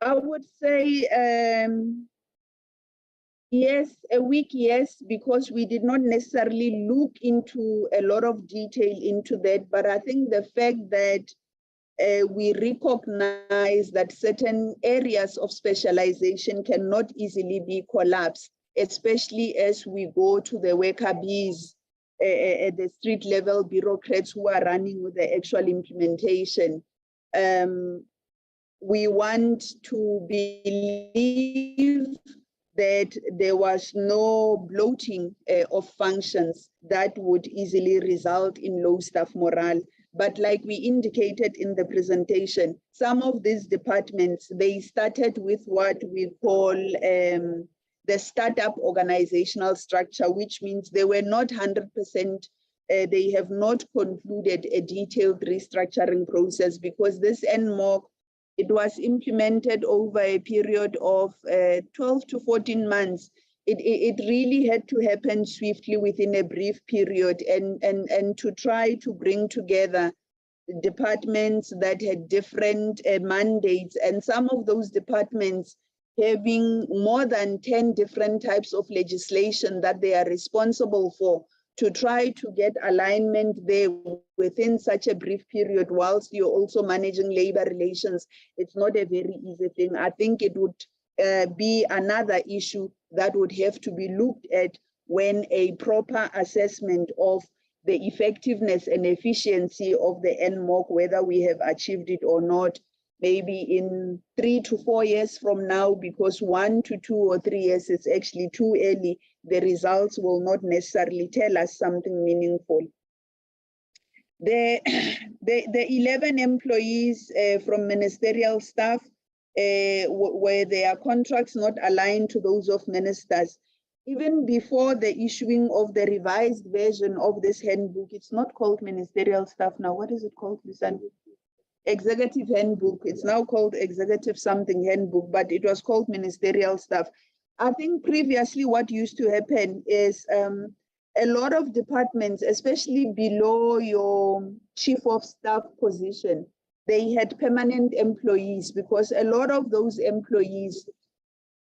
Speaker 5: I would say yes, a week, yes, because we did not necessarily look into a lot of detail into that. But I think the fact that we recognize that certain areas of specialization cannot easily be collapsed, especially as we go to the worker bees, the street level bureaucrats who are running with the actual implementation. We want to believe that there was no bloating of functions that would easily result in low staff morale. But like we indicated in the presentation, some of these departments, they started with what we call the startup organizational structure, which means they were not 100%, they have not concluded a detailed restructuring process, because this NMOC, it was implemented over a period of 12 to 14 months. It really had to happen swiftly within a brief period, and to try to bring together departments that had different mandates, and some of those departments having more than 10 different types of legislation that they are responsible for, to try to get alignment there within such a brief period whilst you're also managing labor relations. It's not a very easy thing. I think it would be another issue that would have to be looked at when a proper assessment of the effectiveness and efficiency of the NMOC, whether we have achieved it or not, maybe in 3 to 4 years from now, because 1 to 2 or 3 years is actually too early. The results will not necessarily tell us something meaningful. The 11 employees from ministerial staff, where their contracts not aligned to those of ministers, even before the issuing of the revised version of this handbook, it's not called ministerial staff now. What is it called, Lisan? Executive handbook. It's now called executive something handbook, but it was called ministerial staff. I think previously what used to happen is a lot of departments, especially below your chief of staff position, they had permanent employees, because a lot of those employees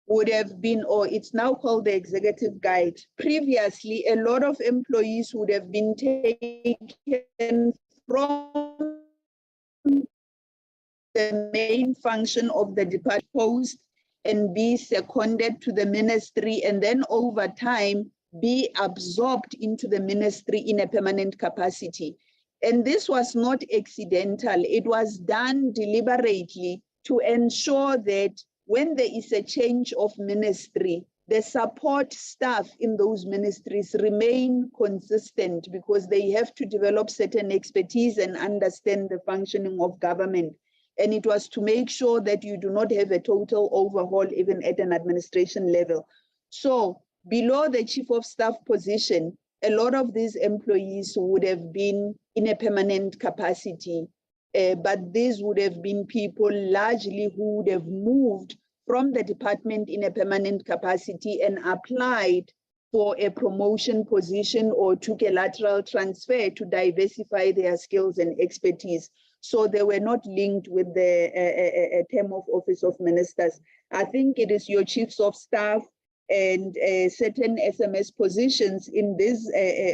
Speaker 5: would have been, or it's now called the executive guide. Previously, a lot of employees would have been taken from the main function of the department post and be seconded to the ministry, and then over time be absorbed into the ministry in a permanent capacity. And this was not accidental. It was done deliberately to ensure that when there is a change of ministry, the support staff in those ministries remain consistent because they have to develop certain expertise and understand the functioning of government. And it was to make sure that you do not have a total overhaul even at an administration level. So below the chief of staff position, a lot of these employees would have been in a permanent capacity, but these would have been people largely who would have moved from the department in a permanent capacity and applied for a promotion position or took a lateral transfer to diversify their skills and expertise. So they were not linked with the term of office of ministers. I think it is your chiefs of staff and certain SMS positions in these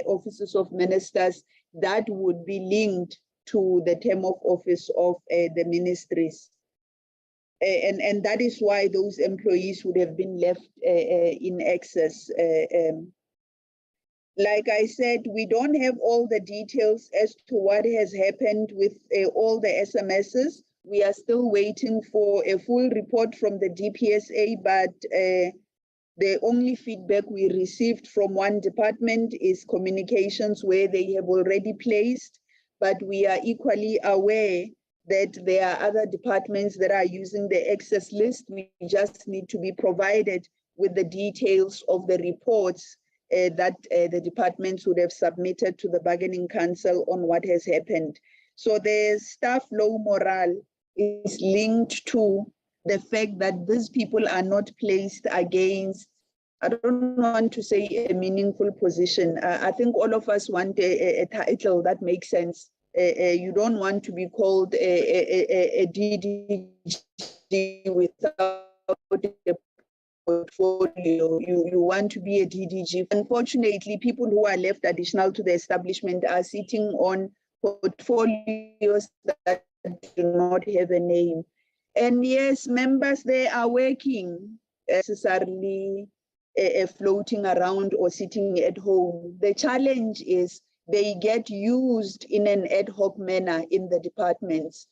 Speaker 5: offices of ministers that would be linked to the term of office of the ministries. And that is why those employees would have been left in excess. Like I said, we don't have all the details as to what has happened with all the SMSs. We are still waiting for a full report from the DPSA, but the only feedback we received from one department is communications where they have already placed, but we are equally aware that there are other departments that are using the excess list. We just need to be provided with the details of the reports that the departments would have submitted to the bargaining council on what has happened. So the staff low morale is linked to the fact that these people are not placed against, I don't want to say a meaningful position. I think all of us want a title that makes sense. You don't want to be called a DDG without a portfolio. You want to be a DDG. Unfortunately, people who are left additional to the establishment are sitting on portfolios that do not have a name. And yes, members, they are working necessarily floating around or sitting at home. The challenge is they get used in an ad hoc manner in the departments.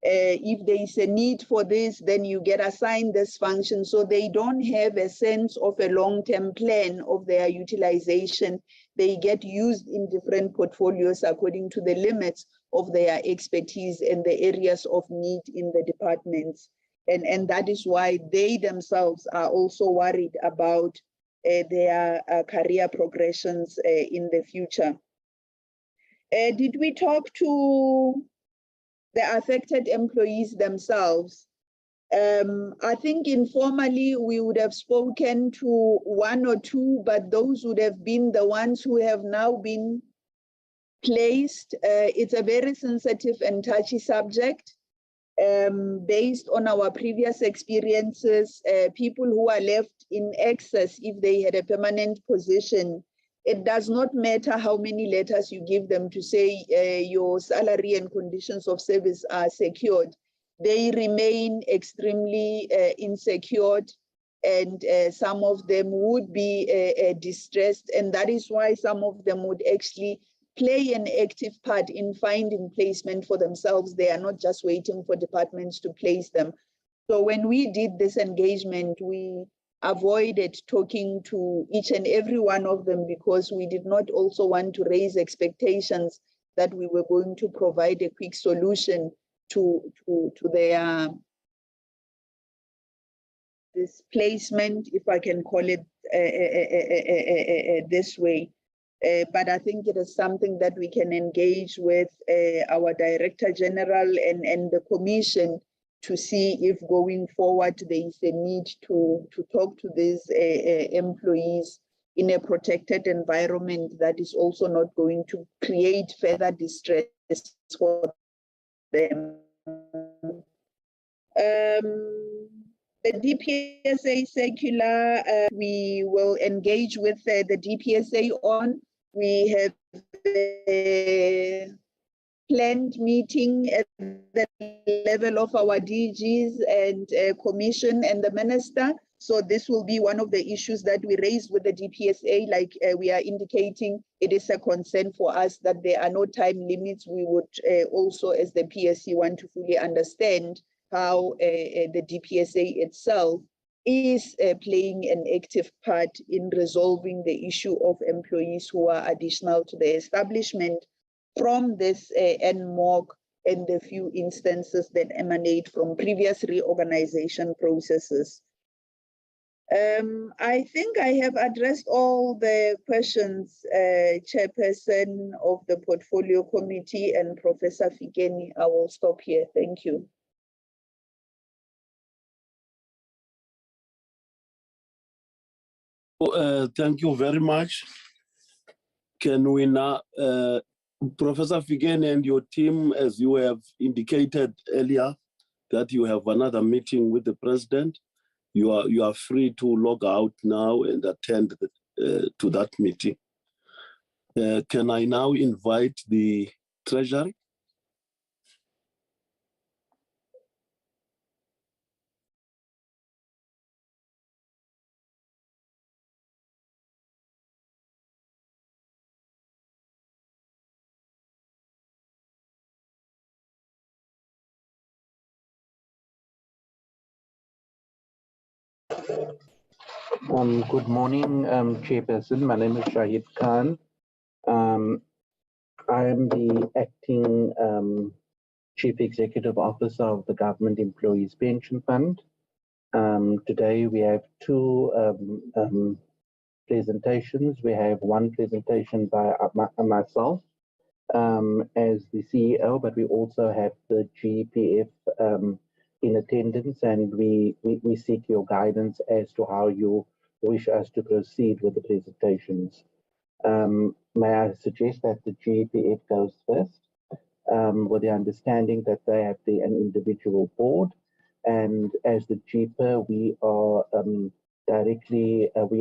Speaker 5: If there is a need for this, then you get assigned this function. So they don't have a sense of a long-term plan of their utilization. They get used in different portfolios according to the limits of their expertise and the areas of need in the departments. And that is why they themselves are also worried about their career progressions in the future. Did we talk to the affected employees themselves? I think informally we would have spoken to one or two, but those would have been the ones who have now been placed. It's a very sensitive and touchy subject. Based on our previous experiences, people who are left in excess, if they had a permanent position, it does not matter how many letters you give them to say your salary and conditions of service are secured. They remain extremely insecure, and some of them would be distressed, and that is why some of them would actually play an active part in finding placement for themselves. They are not just waiting for departments to place them. So when we did this engagement, we avoided talking to each and every one of them because we did not also want to raise expectations that we were going to provide a quick solution to their displacement, if I can call it this way. But I think it is something that we can engage with our Director General and the Commission to see if going forward there is a need to talk to these employees in a protected environment that is also not going to create further distress for them. The DPSA circular, we will engage with the DPSA on. We have a planned meeting at the level of our DGs and commission and the minister So this will be one of the issues that we raised with the DPSA, like we are indicating, it is a concern for us that there are no time limits. We would also, as the PSC, want to fully understand how the DPSA itself is playing an active part in resolving the issue of employees who are additional to the establishment from this NMOG and the few instances that emanate from previous reorganization processes. I think I have addressed all the questions, Chairperson of the Portfolio Committee and Professor Fikeni. I will stop here. Thank you.
Speaker 1: Thank you very much. Can we now, Professor Fikeni and your team, as you have indicated earlier, that you have another meeting with the President, you are free to log out now and attend to that meeting. Can I now invite the Treasury?
Speaker 10: Good morning, Chairperson. My name is Shahid Khan. I am the acting Chief Executive Officer of the Government Employees Pension Fund. Today we have two presentations. We have one presentation by myself as the CEO, but we also have the GEPF in attendance, and we seek your guidance as to how you wish us to proceed with the presentations. May I suggest that the GEPF goes first, with the understanding that they have an individual board, and as the GEPA, we are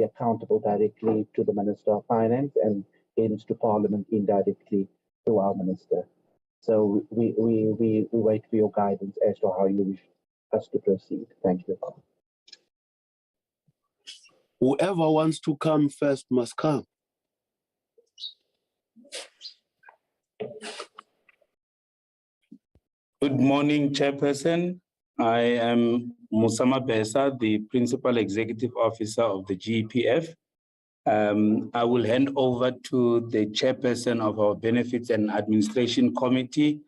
Speaker 10: accountable directly to the Minister of Finance and hence to Parliament indirectly to our Minister. So we wait for your guidance as to how you wish us to proceed. Thank you.
Speaker 1: Whoever wants to come first must come.
Speaker 11: Good morning, Chairperson. I am Musama Besa, the Principal Executive Officer of the GEPF. I will hand over to the Chairperson of our Benefits and Administration Committee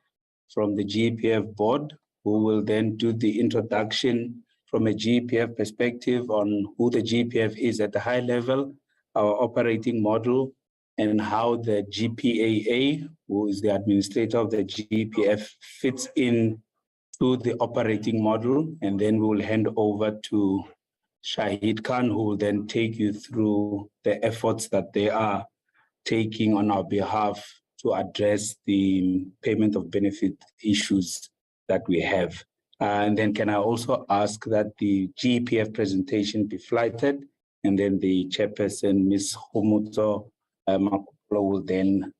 Speaker 11: from the GEPF board, who will then do the introduction from a GEPF perspective on who the GEPF is at the high level, our operating model, and how the GPAA, who is the administrator of the GEPF, fits in to the operating model. And then we will hand over to Shahid Khan, who will then take you through the efforts that they are taking on our behalf to address the payment of benefit issues that we have. And then can I also ask that the GEPF presentation be flighted, and then the Chairperson, Ms. Homuto Makolo, will then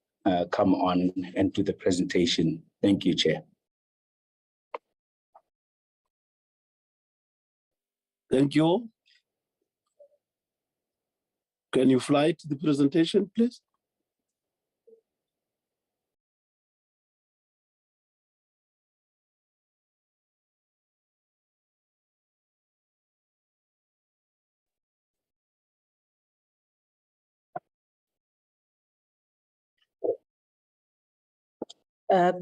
Speaker 11: come on and do the presentation. Thank you, Chair.
Speaker 1: Thank you. Can you flight the presentation, please?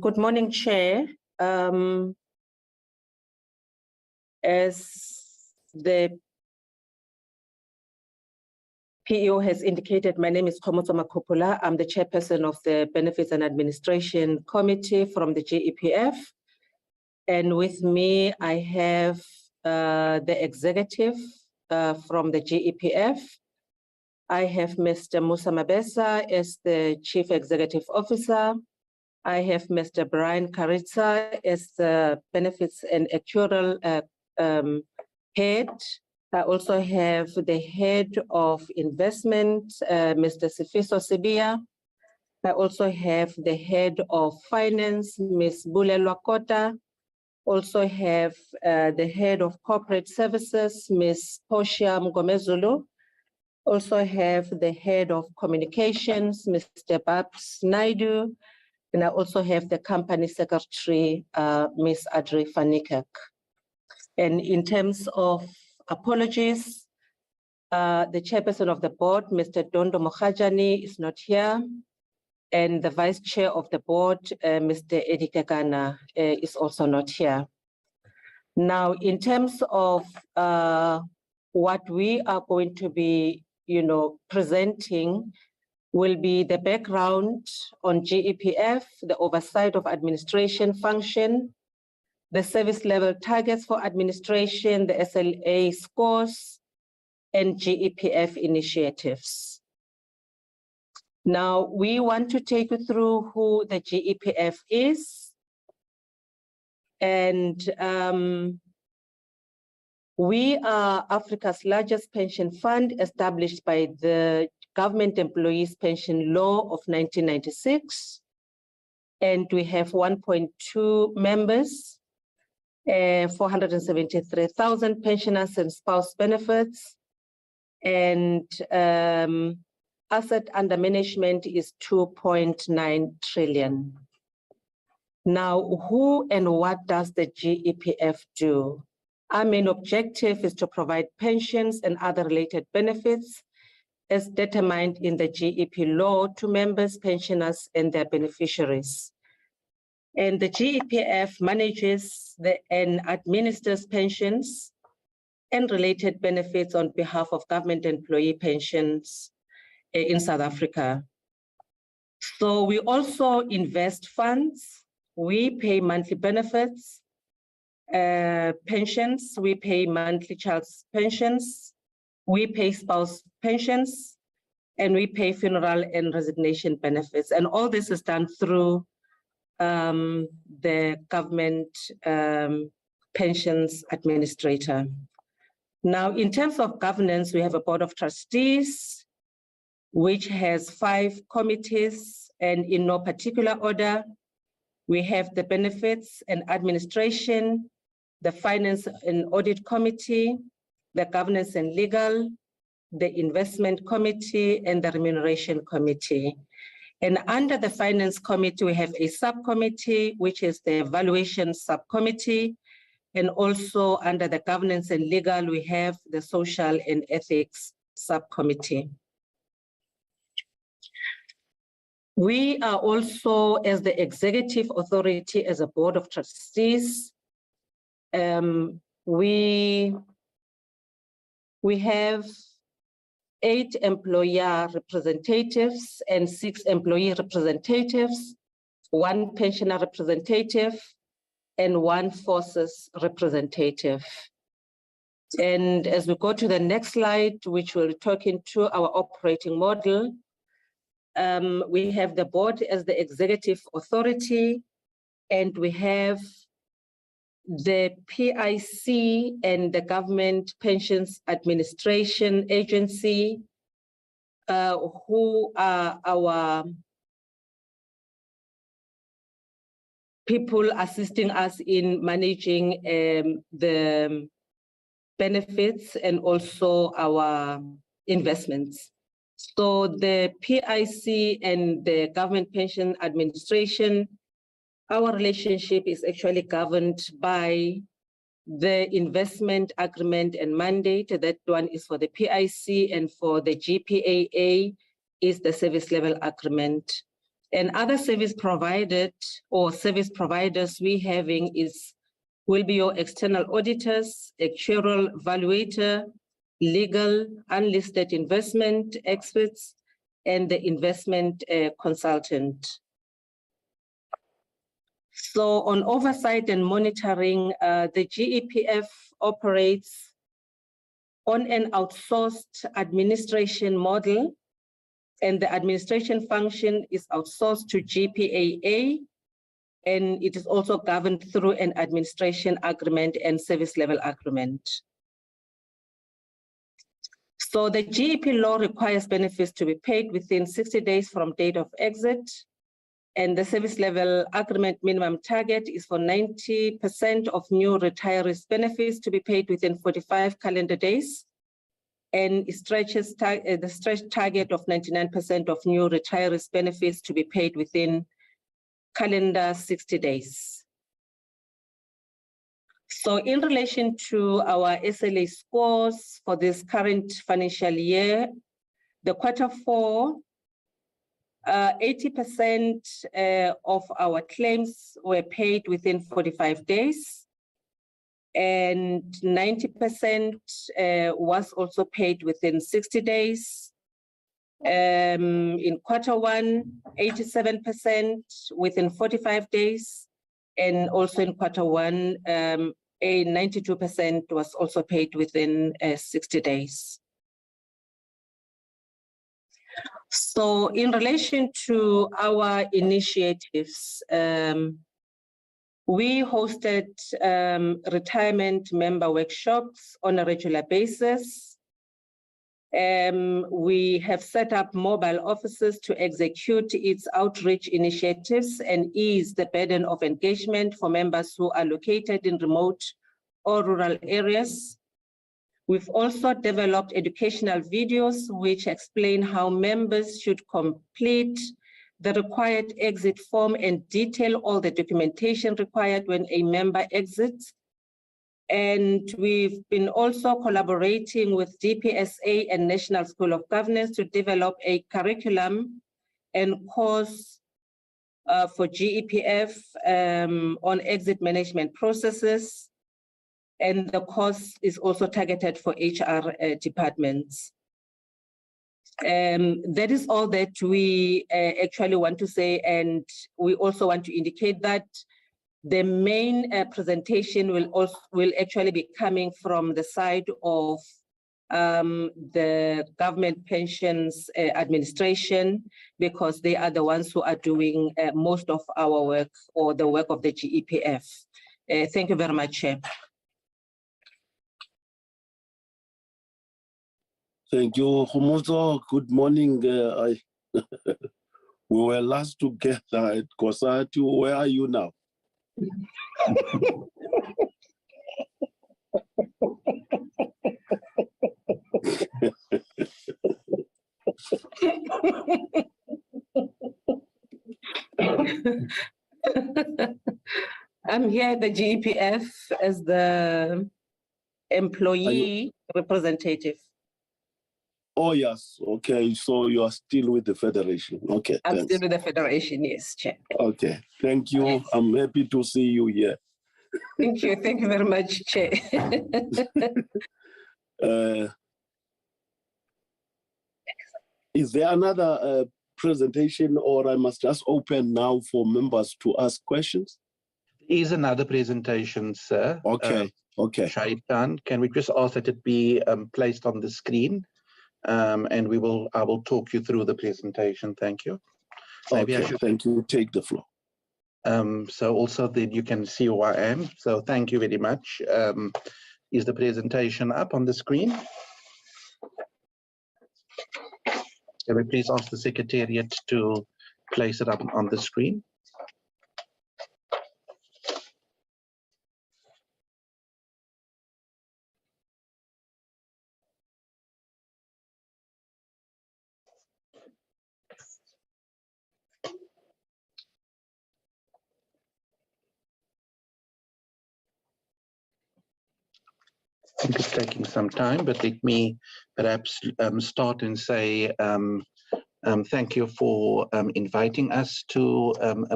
Speaker 12: Good morning, Chair. As the PEO has indicated, my name is Komoto Makopula. I'm the chairperson of the Benefits and Administration Committee from the GEPF. And with me, I have the executive from the GEPF. I have Mr. Musa Mabesa as the Chief Executive Officer. I have Mr. Brian Karitsa as the Benefits and Actuarial Head. I also have the Head of Investment, Mr. Sifiso Sibia. I also have the Head of Finance, Ms. Bulelwa Kota. Also have the head of corporate services, Ms. Portia Mgomezulu. Also have the head of communications, Mr. Babs Naidu. And I also have the company secretary, Ms. Adri Fanikak. And in terms of apologies, the chairperson of the board, Mr. Dondo Mokhajani, is not here. And the vice chair of the board, Mr. Eddie Kagana, is also not here. Now, in terms of what we are going to be, presenting will be the background on GEPF, the oversight of administration function, the service level targets for administration, the SLA scores, and GEPF initiatives. Now, we want to take you through who the GEPF is. And we are Africa's largest pension fund, established by the Government Employees Pension Law of 1996. And we have 1.2 members, 473,000 pensioners and spouse benefits. And asset under management is 2.9 trillion. Now, who and what does the GEPF do? Our main objective is to provide pensions and other related benefits as determined in the GEP law to members, pensioners, and their beneficiaries. And the GEPF manages and administers pensions and related benefits on behalf of government employee pensions in South Africa. So we also invest funds, we pay monthly benefits, pensions, we pay monthly child's pensions, we pay spouse pensions, and we pay funeral and resignation benefits. And all this is done through the government pensions administrator. Now, in terms of governance, we have a board of trustees, which has 5 committees, and in no particular order. We have the benefits and administration, the finance and audit committee, the governance and legal, the investment committee, and the remuneration committee. And under the finance committee, we have a subcommittee, which is the evaluation subcommittee. And also under the governance and legal, we have the social and ethics subcommittee. We are also, as the executive authority, as a board of trustees, we have 8 employer representatives and 6 employee representatives, 1 pensioner representative, and 1 forces representative. And as we go to the next slide, which will talk into our operating model, we have the board as the executive authority, and we have the PIC and the Government Pensions Administration Agency, who are our people assisting us in managing the benefits and also our investments. So the PIC and the Government Pension Administration, our relationship is actually governed by the investment agreement and mandate. That one is for the PIC, and for the GPAA is the service level agreement. And other service provided or service providers we having will be your external auditors, actuarial evaluator, legal, unlisted investment experts, and the investment consultant. So on oversight and monitoring, the GEPF operates on an outsourced administration model, and the administration function is outsourced to GPAA, and it is also governed through an administration agreement and service level agreement. So the GEP law requires benefits to be paid within 60 days from date of exit. And the service level agreement minimum target is for 90% of new retirees' benefits to be paid within 45 calendar days, and it stretches the stretch target of 99% of new retirees' benefits to be paid within calendar 60 days. So in relation to our SLA scores for this current financial year, the Q4, 80% of our claims were paid within 45 days, and 90% was also paid within 60 days. In Q1, 87% within 45 days, and also in Q1, 92% was also paid within 60 days. So in relation to our initiatives, we hosted retirement member workshops on a regular basis. We have set up mobile offices to execute its outreach initiatives and ease the burden of engagement for members who are located in remote or rural areas. We've also developed educational videos which explain how members should complete the required exit form and detail all the documentation required when a member exits. And we've been also collaborating with DPSA and National School of Governance to develop a curriculum and course for GEPF on exit management processes. And the course is also targeted for HR departments. That is all that we actually want to say, and we also want to indicate that the main presentation will actually be coming from the side of the government pensions administration, because they are the ones who are doing most of our work, or the work of the GEPF. Thank you very much, Chair.
Speaker 1: Thank you, Khumuzo. Good morning. We were last together at COSATU. Where are you now?
Speaker 12: I'm here at the GEPF as the employee representative.
Speaker 1: Oh, yes. Okay. So you are still with the Federation. Okay.
Speaker 12: I'm
Speaker 1: thanks.
Speaker 12: still with the Federation, yes, Chair.
Speaker 1: Okay. Thank you. Yes. I'm happy to see you here.
Speaker 12: Thank you. Thank you very much, Chair.
Speaker 1: Is there another presentation, or I must just open now for members to ask questions?
Speaker 10: There is another presentation, sir.
Speaker 1: Okay. Okay.
Speaker 10: Shaitan, can we just ask that it be placed on the screen? And I will talk you through the presentation. Thank you. Maybe
Speaker 1: okay, thank you. Take the floor.
Speaker 10: So also then you can see who I am. So thank you very much. Is the presentation up on the screen? Can we please ask the Secretariat to place it up on the screen? I think it's taking some time, but let me perhaps start and say thank you for inviting us to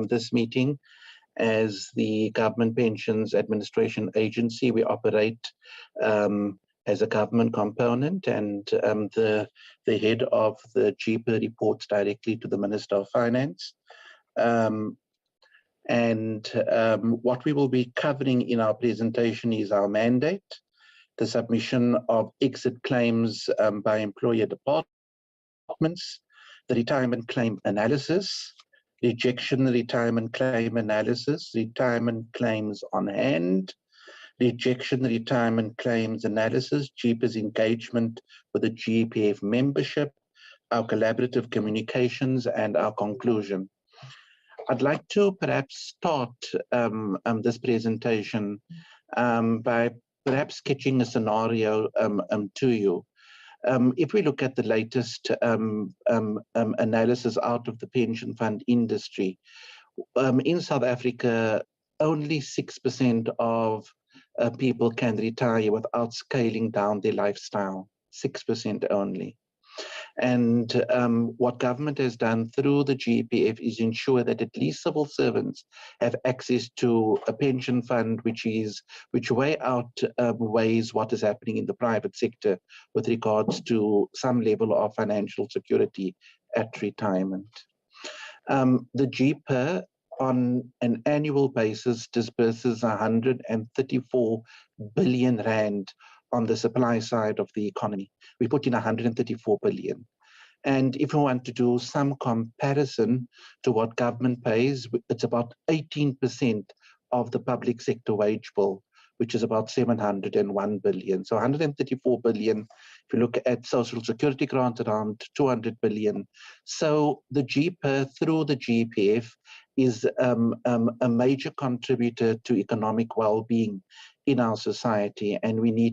Speaker 10: this meeting. As the Government Pensions Administration Agency, we operate as a government component, and the head of the GEPA reports directly to the Minister of Finance. What we will be covering in our presentation is our mandate, the submission of exit claims by employer departments, the retirement claim analysis, rejection retirement claim analysis, retirement claims on hand, rejection retirement claims analysis, GEPA's engagement with the GEPF membership, our collaborative communications, and our conclusion. I'd like to perhaps start this presentation by perhaps sketching a scenario to you. If we look at the latest analysis out of the pension fund industry, in South Africa, only 6% of people can retire without scaling down their lifestyle, 6% only. And what government has done through the GEPF is ensure that at least civil servants have access to a pension fund which way outweighs what is happening in the private sector with regards to some level of financial security at retirement. The GEPF on an annual basis disburses 134 billion rand on the supply side of the economy. We put in 134 billion. And if we want to do some comparison to what government pays, it's about 18% of the public sector wage bill, which is about 701 billion. So 134 billion. If you look at social security grants, around 200 billion. So the GEPF through the GEPF is a major contributor to economic well-being in our society, and we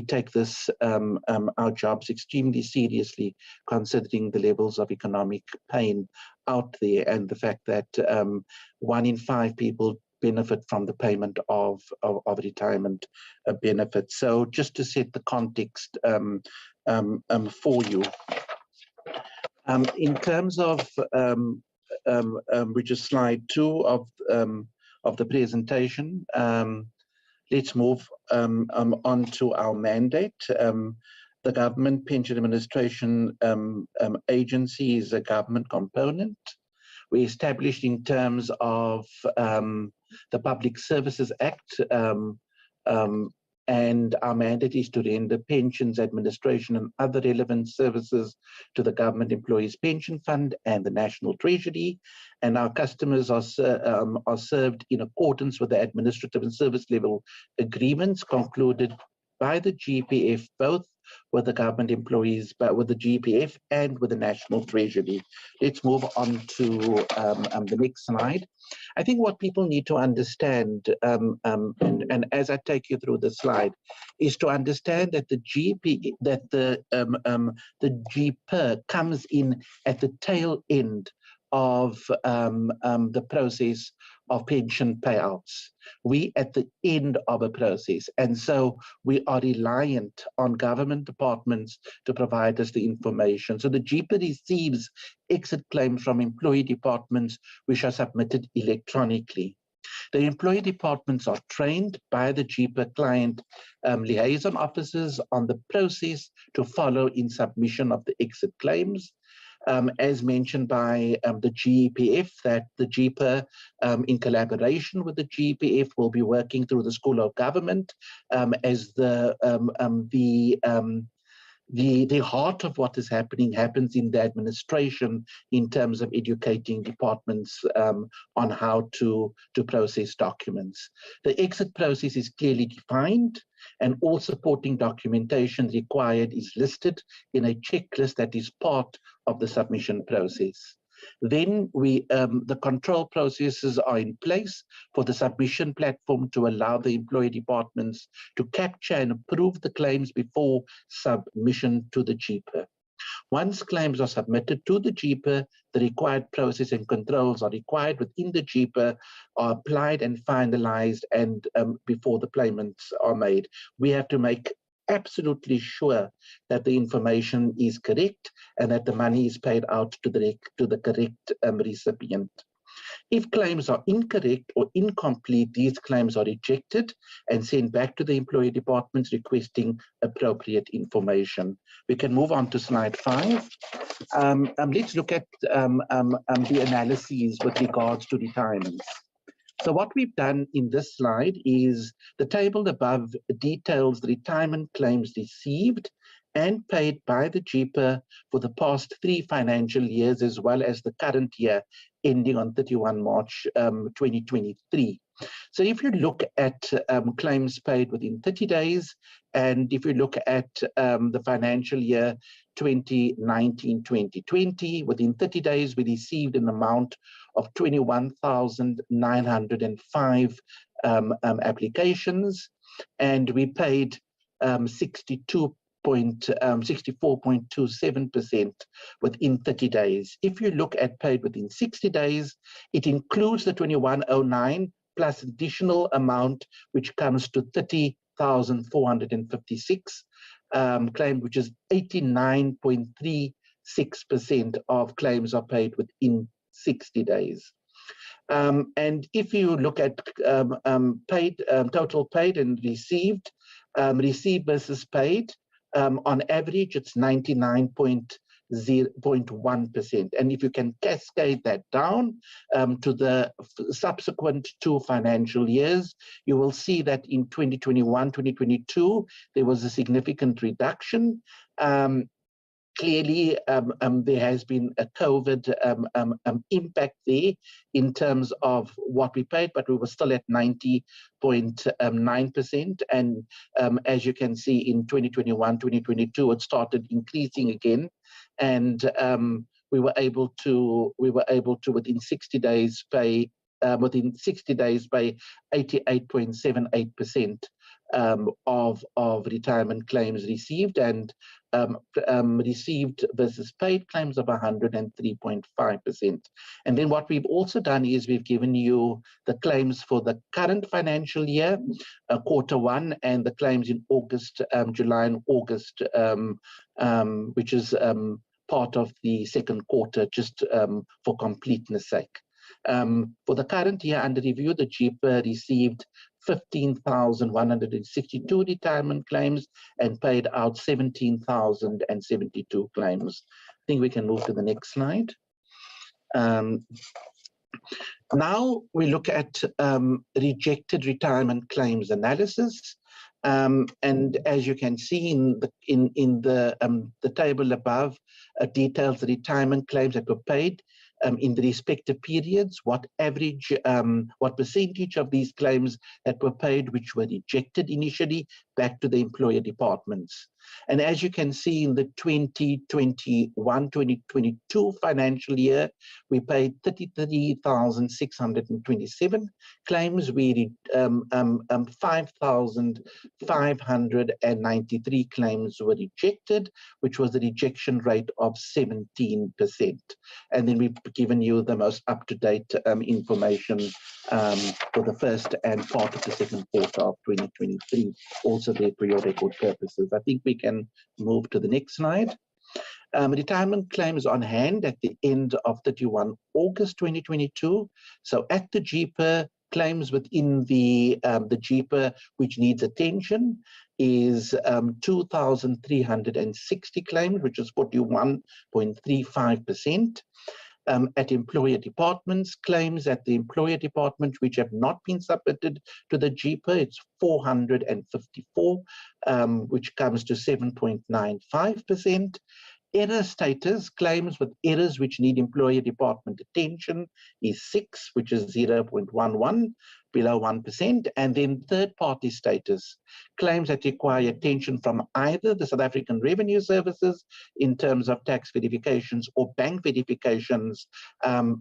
Speaker 10: take this our jobs extremely seriously, considering the levels of economic pain out there and the fact that 1 in 5 people benefit from the payment of retirement benefits. So just to set the context for you, in terms of which is slide 2 of the presentation. Let's move on to our mandate. The Government Pension Administration Agency is a government component. We established in terms of the Public Services Act, and our mandate is to render pensions, administration, and other relevant services to the Government Employees Pension Fund and the National Treasury. And our customers are served in accordance with the administrative and service level agreements concluded by the GEPF, both with the government employees, but with the GEPF and with the National Treasury. Let's move on to the next slide. I think what people need to understand, and as I take you through the slide, is to understand that the GEPF comes in at the tail end of the process of pension payouts. We at the end of a process, and so we are reliant on government departments to provide us the information. So the GEPF receives exit claims from employee departments which are submitted electronically. The employee departments are trained by the GEPF client liaison officers on the process to follow in submission of the exit claims. As mentioned by the GEPF, that the GEPF, in collaboration with the GEPF, will be working through the School of Government as the heart of what is happening happens in the administration in terms of educating departments on how to process documents. The exit process is clearly defined, and all supporting documentation required is listed in a checklist that is part of the submission process. Then the control processes are in place for the submission platform to allow the employee departments to capture and approve the claims before submission to the GEPF. Once claims are submitted to the GEPF, the required process and controls are required within the GEPF, are applied and finalized, and before the payments are made. We have to make absolutely sure that the information is correct and that the money is paid out to the correct recipient. If claims are incorrect or incomplete, these claims are rejected and sent back to the employee departments requesting appropriate information. We can move on to slide 5. Let's look at the analyses with regards to retirements. So what we've done in this slide is the table above details the retirement claims received and paid by the GEPF for the past 3 financial years, as well as the current year ending on 31 March 2023. So if you look at claims paid within 30 days, and if you look at the financial year 2019-2020, within 30 days, we received an amount of 21,905 applications, and we paid 64.27% within 30 days. If you look at paid within 60 days, it includes the 2109 plus additional amount, which comes to 30,456 claims, which is 89.36% of claims are paid within 60 days. And if you look at total paid and received, received versus paid, on average, it's 99.1%. And if you can cascade that down to the subsequent 2 financial years, you will see that in 2021, 2022, there was a significant reduction. Clearly, there has been a COVID impact there in terms of what we paid, but we were still at 90.9%. And as you can see, in 2021, 2022, it started increasing again, and we were able to within 60 days pay 88.78% of retirement claims received, and received versus paid claims of 103.5%. And then what we've also done is we've given you the claims for the current financial year, Q1, and the claims in August, July and August, which is part of the second quarter, just for completeness sake. For the current year under review, the GPER received 15,162 retirement claims and paid out 17,072 claims. I think we can move to the next slide. Now we look at rejected retirement claims analysis. And as you can see in the table above, details the retirement claims that were paid in the respective periods, what percentage of these claims that were paid which were rejected initially back to the employer departments. And as you can see in the 2021-2022 financial year, we paid 33,627 claims. We 5,593 claims were rejected, which was a rejection rate of 17%. And then we've given you the most up-to-date information for the first and part of the second quarter of 2023, also there for your record purposes. I think we can move to the next slide. Retirement claims on hand at the end of 31 August 2022. So at the GPER, claims within the GPER which needs attention is 2,360 claims, which is 41.35%. At employer departments, claims at the employer department which have not been submitted to the GPER, it's 454, which comes to 7.95%. Error status, claims with errors which need employer department attention is 6, which is 0.11, below 1%. And then third-party status, claims that require attention from either the South African Revenue Services in terms of tax verifications or bank verifications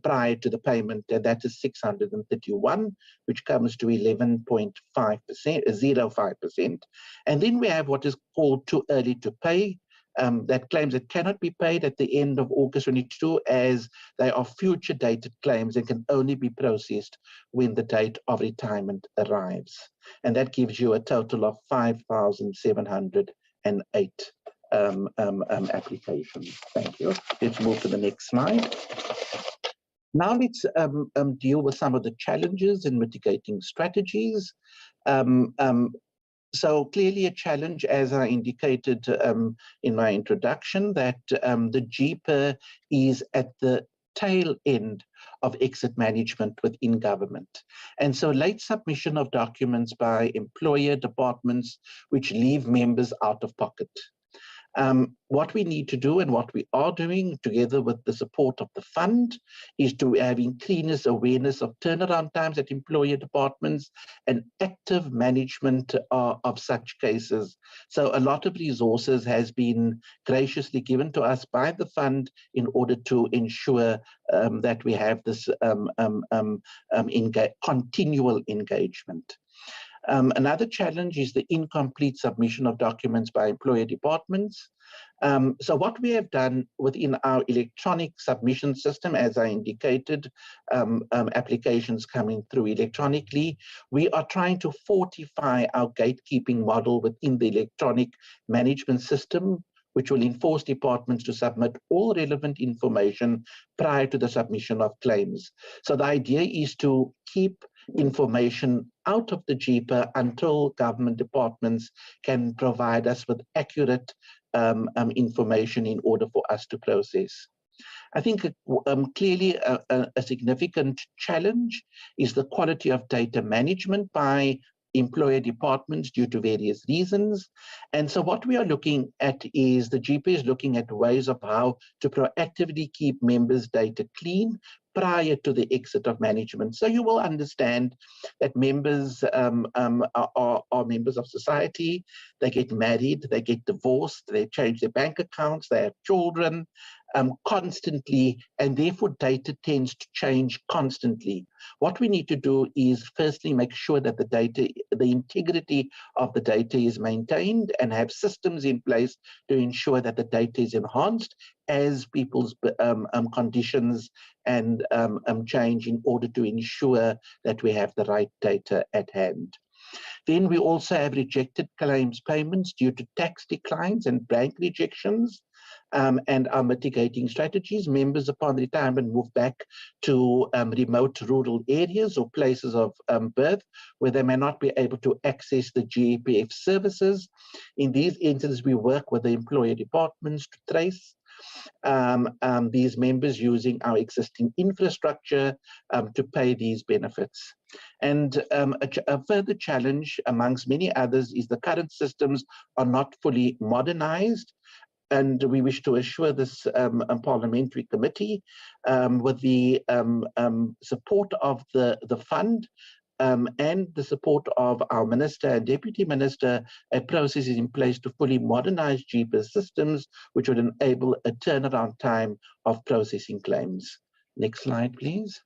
Speaker 10: prior to the payment, and that is 631, which comes to 11.05%. And then we have what is called too early to pay, that claims that cannot be paid at the end of August 22 as they are future dated claims and can only be processed when the date of retirement arrives. And that gives you a total of 5,708 applications. Thank you. Let's move to the next slide. Now let's deal with some of the challenges in mitigating strategies. So clearly a challenge, as I indicated in my introduction, that the GPER is at the tail end of exit management within government. And so late submission of documents by employer departments which leave members out of pocket. What we need to do and what we are doing together with the support of the fund is to have increased awareness of turnaround times at employer departments and active management of such cases. So a lot of resources has been graciously given to us by the fund in order to ensure that we have this continual engagement. Another challenge is the incomplete submission of documents by employer departments. So what we have done within our electronic submission system, as I indicated, applications coming through electronically, we are trying to fortify our gatekeeping model within the electronic management system, which will enforce departments to submit all relevant information prior to the submission of claims. So the idea is to keep information out of the JIPA until government departments can provide us with accurate information in order for us to process. I think clearly a significant challenge is the quality of data management by employer departments due to various reasons. And so what we are looking at is the GP is looking at ways of how to proactively keep members' data clean prior to the exit of management. So you will understand that members are members of society, they get married, they get divorced, they change their bank accounts, they have children constantly, and therefore data tends to change constantly. What we need to do is firstly make sure that the data, the integrity of the data is maintained and have systems in place to ensure that the data is enhanced as people's conditions and change in order to ensure that we have the right data at hand. Then we also have rejected claims payments due to tax declines and bank rejections. And our mitigating strategies. Members upon retirement move back to remote rural areas or places of birth where they may not be able to access the GEPF services. In these instances, we work with the employer departments to trace these members using our existing infrastructure to pay these benefits. And a further challenge amongst many others is the current systems are not fully modernized. And we wish to assure this parliamentary committee with the support of the fund and the support of our minister and deputy minister, a process is in place to fully modernize GPA systems, which would enable a turnaround time of processing claims. Next slide, please.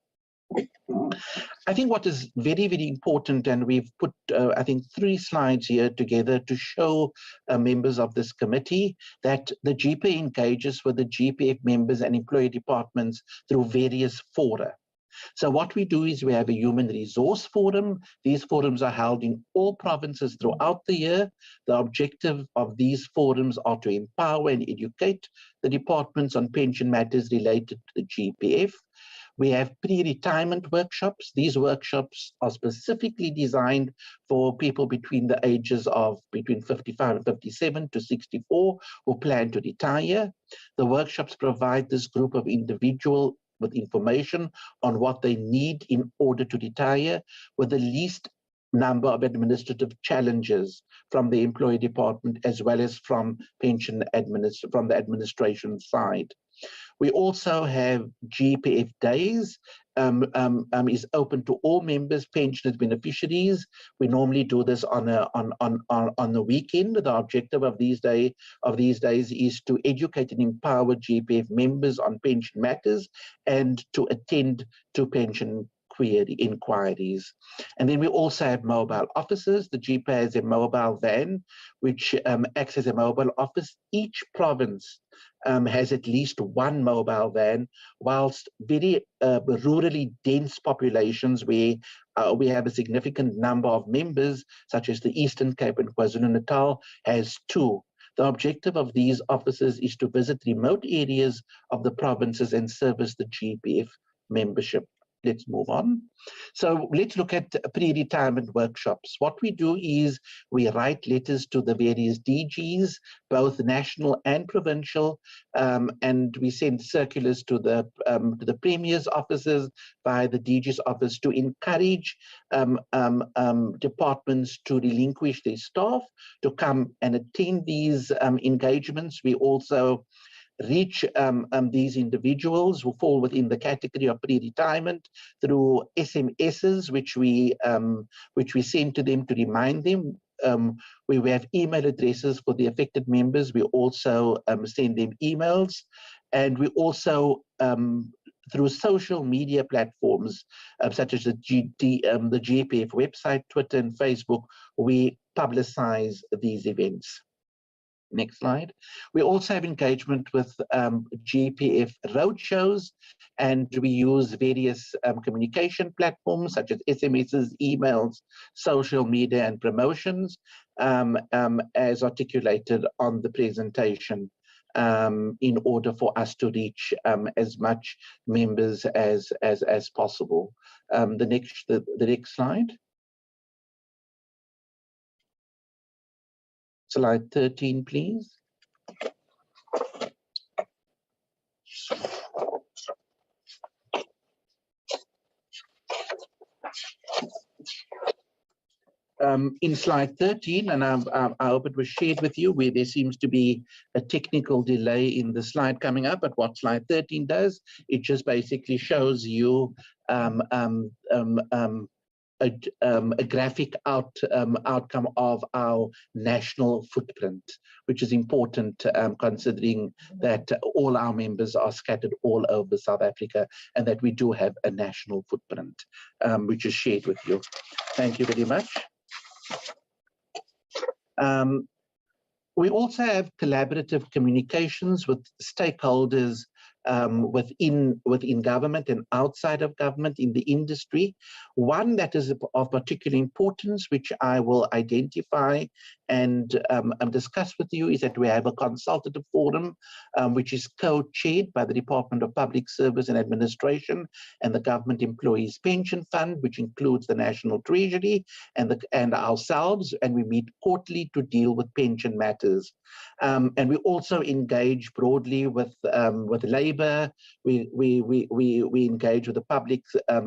Speaker 10: I think what is very, very important, and we've put, I think, 3 slides here together to show members of this committee that the GPA engages with the GPF members and employee departments through various fora. So what we do is we have a human resource forum. These forums are held in all provinces throughout the year. The objective of these forums are to empower and educate the departments on pension matters related to the GPF. We have pre-retirement workshops. These workshops are specifically designed for people between the ages of between 55 and 57 to 64 who plan to retire. The workshops provide this group of individuals with information on what they need in order to retire with the least number of administrative challenges from the employee department as well as from from the administration side. We also have GPF days, is open to all members, pensioners, beneficiaries. We normally do this on the weekend. The objective of these days is to educate and empower GPF members on pension matters and to attend to pension inquiries. And then we also have mobile offices. The GPA has a mobile van, which acts as a mobile office. Each province has at least one mobile van, whilst very rurally dense populations where we have a significant number of members, such as the Eastern Cape and KwaZulu-Natal, has 2. The objective of these offices is to visit remote areas of the provinces and service the GPF membership. let's move on. So let's look at pre-retirement workshops. What we do is we write letters to the various DGs, both national and provincial, and we send circulars to the Premier's offices via the DG's office to encourage departments to relinquish their staff to come and attend these engagements. We also reach these individuals who fall within the category of pre-retirement through SMSs, which we send to them to remind them. We have email addresses for the affected members. We also send them emails, and we also through social media platforms such as the GPF website, Twitter, and Facebook, we publicize these events. Next slide. We also have engagement with GPF roadshows, and we use various communication platforms such as SMSs, emails, social media, and promotions as articulated on the presentation in order for us to reach as much members as possible. The next slide. Slide 13, please. In slide 13, and I hope it was shared with you, where there seems to be a technical delay in the slide coming up, but what slide 13 does, it just basically shows you a graphic outcome of our national footprint, which is important considering that all our members are scattered all over South Africa and that we do have a national footprint, which is shared with you. Thank you very much. We also have collaborative communications with stakeholders within government and outside of government in the industry. One that is of particular importance, which I will identify and discuss with you, is that we have a consultative forum, which is co-chaired by the Department of Public Service and Administration and the Government Employees Pension Fund, which includes the National Treasury and ourselves, and we meet quarterly to deal with pension matters. And we also engage broadly with labor. We engage with the Public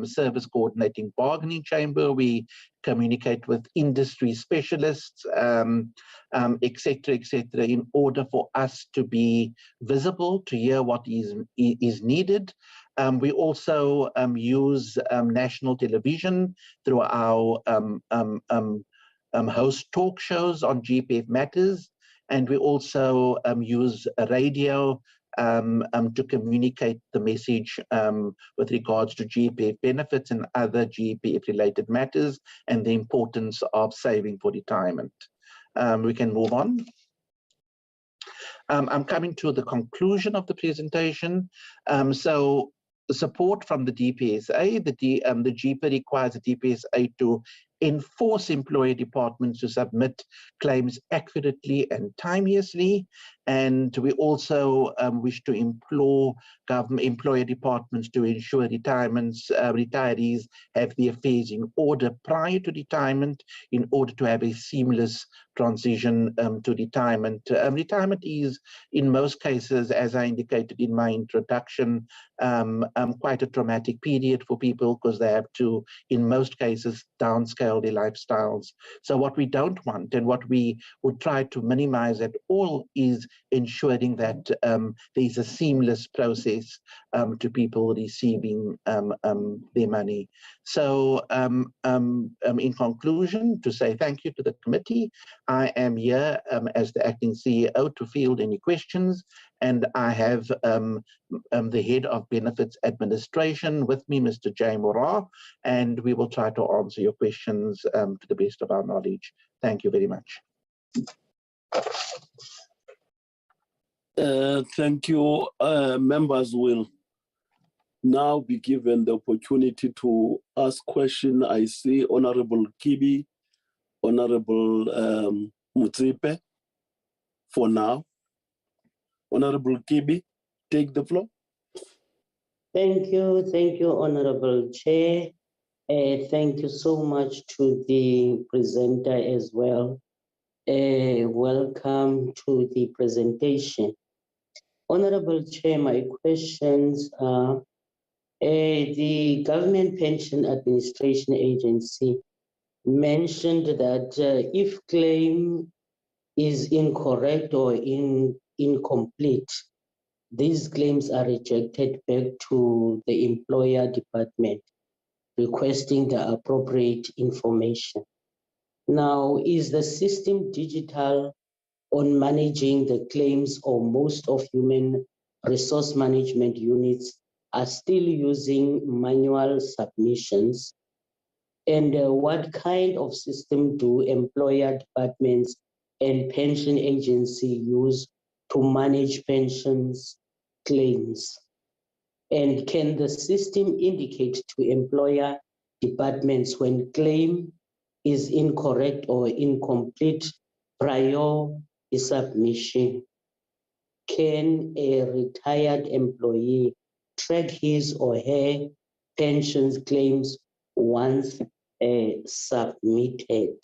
Speaker 10: Service Coordinating Bargaining Chamber. We communicate with industry specialists, et cetera, in order for us to be visible, to hear what is needed. We also use national television through our host talk shows on GPF Matters, and we also use radio to communicate the message with regards to GPF benefits and other GPF-related matters and the importance of saving for retirement. We can move on. I'm coming to the conclusion of the presentation. So support from the DPSA, the GPA requires the DPSA to enforce employer departments to submit claims accurately and timeously. And we also wish to implore employer departments to ensure retirees have their affairs in order prior to retirement in order to have a seamless transition to retirement. Retirement is, in most cases, as I indicated in my introduction, quite a traumatic period for people because they have to, in most cases, downscale their lifestyles. So what we don't want and what we would try to minimize at all is ensuring that there's a seamless process to people receiving their money. So in conclusion, to say thank you to the committee. I am here as the acting CEO to field any questions, and I have the head of benefits administration with me, Mr. Jay Morar, and we will try to answer your questions to the best of our knowledge. Thank you very much.
Speaker 1: Thank you. Members will now be given the opportunity to ask questions. I see Honorable Kibi, Honorable Mutsipe for now. Honorable Kibi, take the floor.
Speaker 6: Thank you, Honorable Chair. Thank you so much to the presenter as well. Welcome to the presentation. Honorable Chair, my questions are, the Government Pension Administration Agency mentioned that if claim is incorrect or incomplete, these claims are rejected back to the employer department, requesting the appropriate information. Now, is the system digital on managing the claims, or most of human resource management units are still using manual submissions? And what kind of system do employer departments and pension agency use to manage pensions claims? And can the system indicate to employer departments when claim is incorrect or incomplete prior submission? Can a retired employee track his or her pension claims once submitted?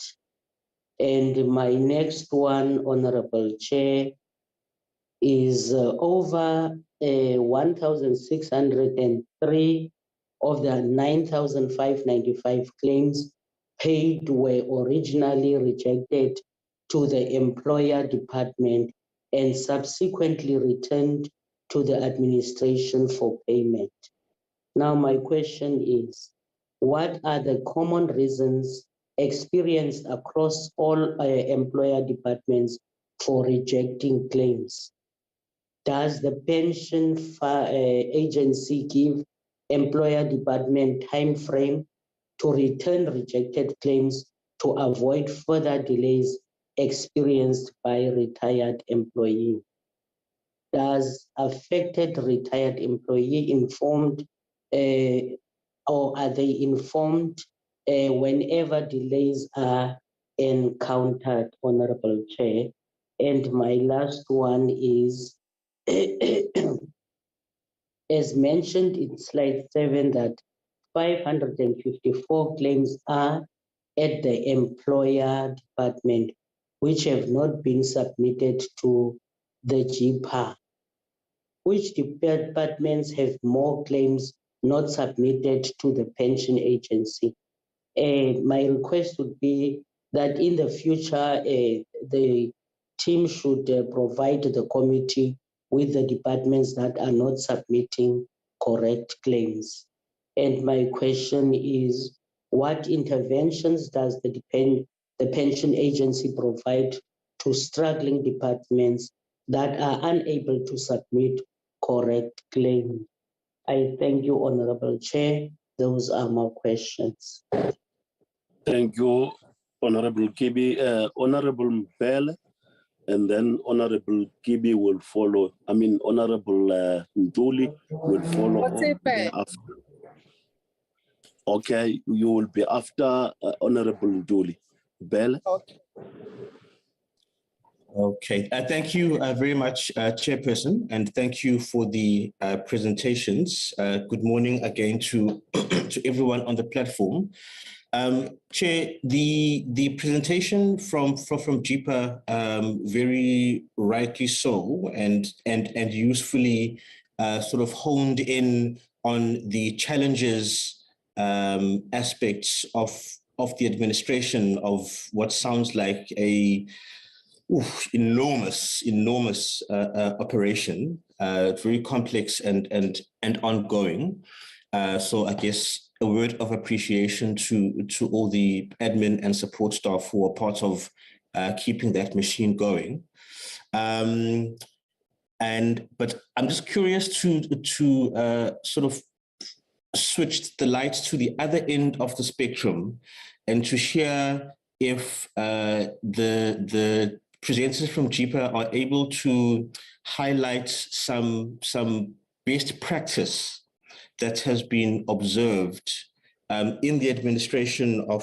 Speaker 6: And my next one, Honorable Chair, is over 1,603 of the 9,595 claims paid were originally rejected to the employer department and subsequently returned to the administration for payment. Now, my question is, what are the common reasons experienced across all employer departments for rejecting claims? Does the pension agency give employer department time frame to return rejected claims to avoid further delays experienced by retired employee? Does affected retired employee informed or are they informed whenever delays are encountered, Honorable Chair? And my last one is, as mentioned in slide 7, that 554 claims are at the employer department, which have not been submitted to the GPA. Which departments have more claims not submitted to the pension agency? My request would be that in the future, the team should provide the committee with the departments that are not submitting correct claims. And my question is, what interventions does the pension agency provide to struggling departments that are unable to submit correct claims? I thank you, Honorable Chair. Those are my questions.
Speaker 1: Thank you, Honorable Kibi. Honorable Mbele, and then Honorable Kibi will follow. Honorable Nduli will follow thereafter. Okay, you will be after Honorable Nduli. Bell.
Speaker 9: Okay.
Speaker 7: Okay, thank you very much, Chairperson, and thank you for the presentations. Good morning again to, to everyone on the platform. Chair, the presentation from JIPA, very rightly so, and usefully sort of honed in on the challenges aspects of the administration of what sounds like a enormous operation, very complex and ongoing. So I guess a word of appreciation to all the admin and support staff who are part of keeping that machine going. But I'm just curious to sort of switch the lights to the other end of the spectrum and to share if the presenters from JIPA are able to highlight some best practice that has been observed in the administration of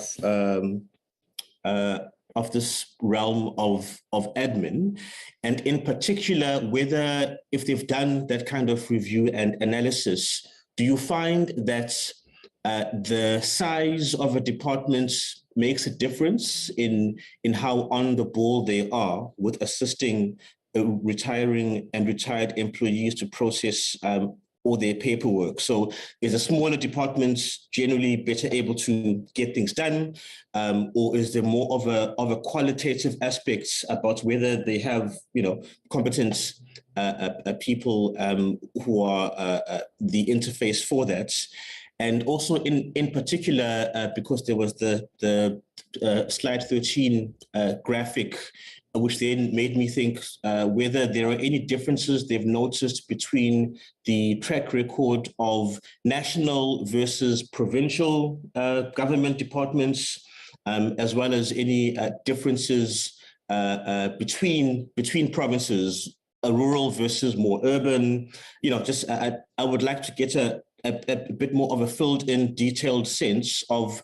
Speaker 7: this realm of admin, and in particular, whether if they've done that kind of review and analysis, do you find that the size of a department makes a difference in how on the ball they are with assisting retiring and retired employees to process all their paperwork? So is a smaller department generally better able to get things done, or is there more of a qualitative aspect about whether they have, you know, competent people who are the interface for that? And also in particular, because there was the slide 13 graphic, which then made me think whether there are any differences they've noticed between the track record of national versus provincial government departments, as well as any differences between provinces, rural versus more urban. You know, just I would like to get a bit more of a filled-in, detailed sense of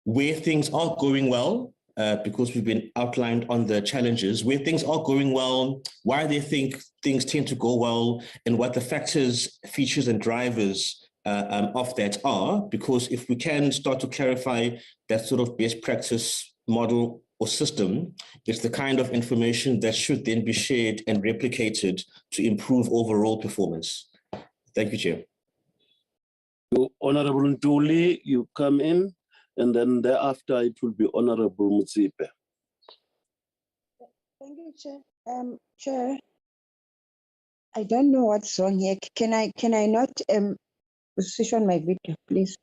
Speaker 7: where things are going well, because we've been outlined on the challenges, where things are going well, why they think things tend to go well, and what the factors, features, and drivers of that are. Because if we can start to clarify that sort of best practice model or system, it's the kind of information that should then be shared and replicated to improve overall performance. Thank you, Chair.
Speaker 1: Honorable Ntuli, you come in, and then thereafter it will be Honorable Mutsipe.
Speaker 13: Thank you, Chair. Chair, I don't know what's wrong here. Can I not switch on my video, please?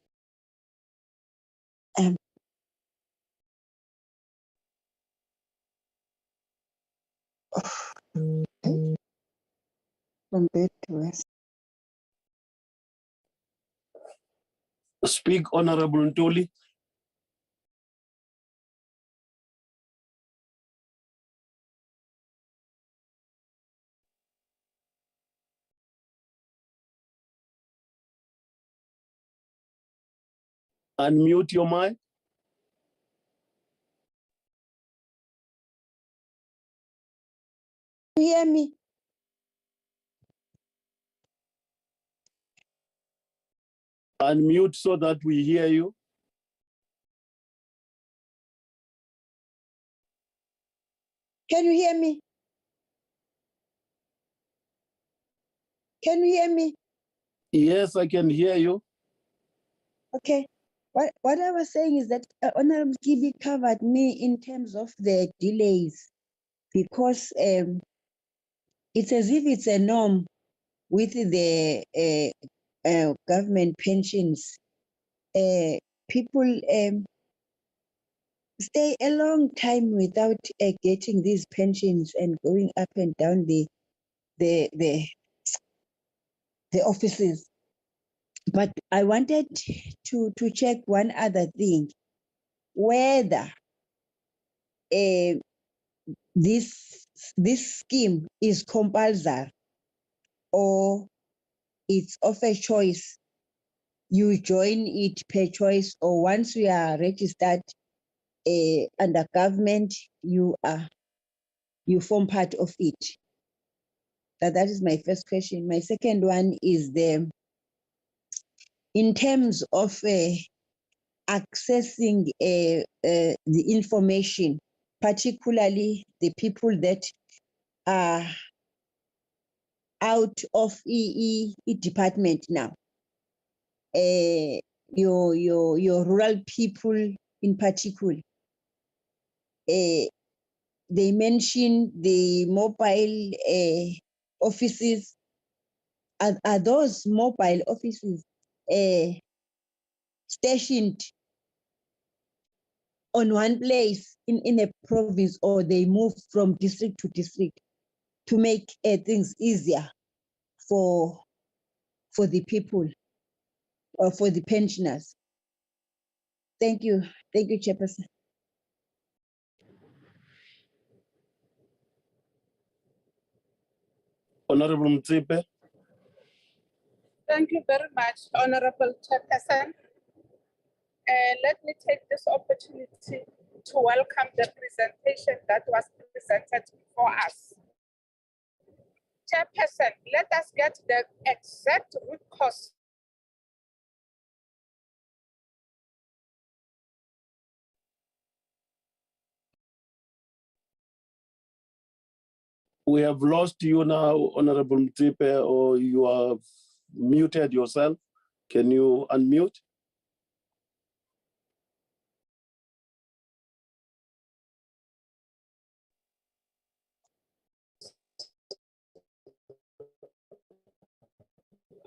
Speaker 13: From bed to west.
Speaker 1: Speak, Honorable Ntuli. Unmute your mic.
Speaker 13: You hear me?
Speaker 1: Unmute so that we hear you.
Speaker 13: Can you hear me? Can you hear me?
Speaker 1: Yes, I can hear you.
Speaker 13: Okay. What I was saying is that Honorable Kibi covered me in terms of the delays, because it's as if it's a norm with the government pensions. People stay a long time without getting these pensions and going up and down the offices. But I wanted to check one other thing, whether this scheme is compulsory or it's of a choice. You join it per choice, or once you are registered under government, you form part of it. That is my first question. My second one is in terms of accessing the information, particularly the people that are out of department now. Your rural people in particular. They mention the mobile offices. Are those mobile offices stationed on one place in a province, or they move from district to district to make things easier for the people or for the pensioners? Thank you, Chairperson.
Speaker 1: Honorable Mutsipe.
Speaker 9: Thank you very much, Honorable Chairperson. Let me take this opportunity to welcome the presentation that was presented before us. Chairperson, let us get the exact root cause
Speaker 1: We have lost you now, Honorable Mtsipe, or you have muted yourself. Can you unmute?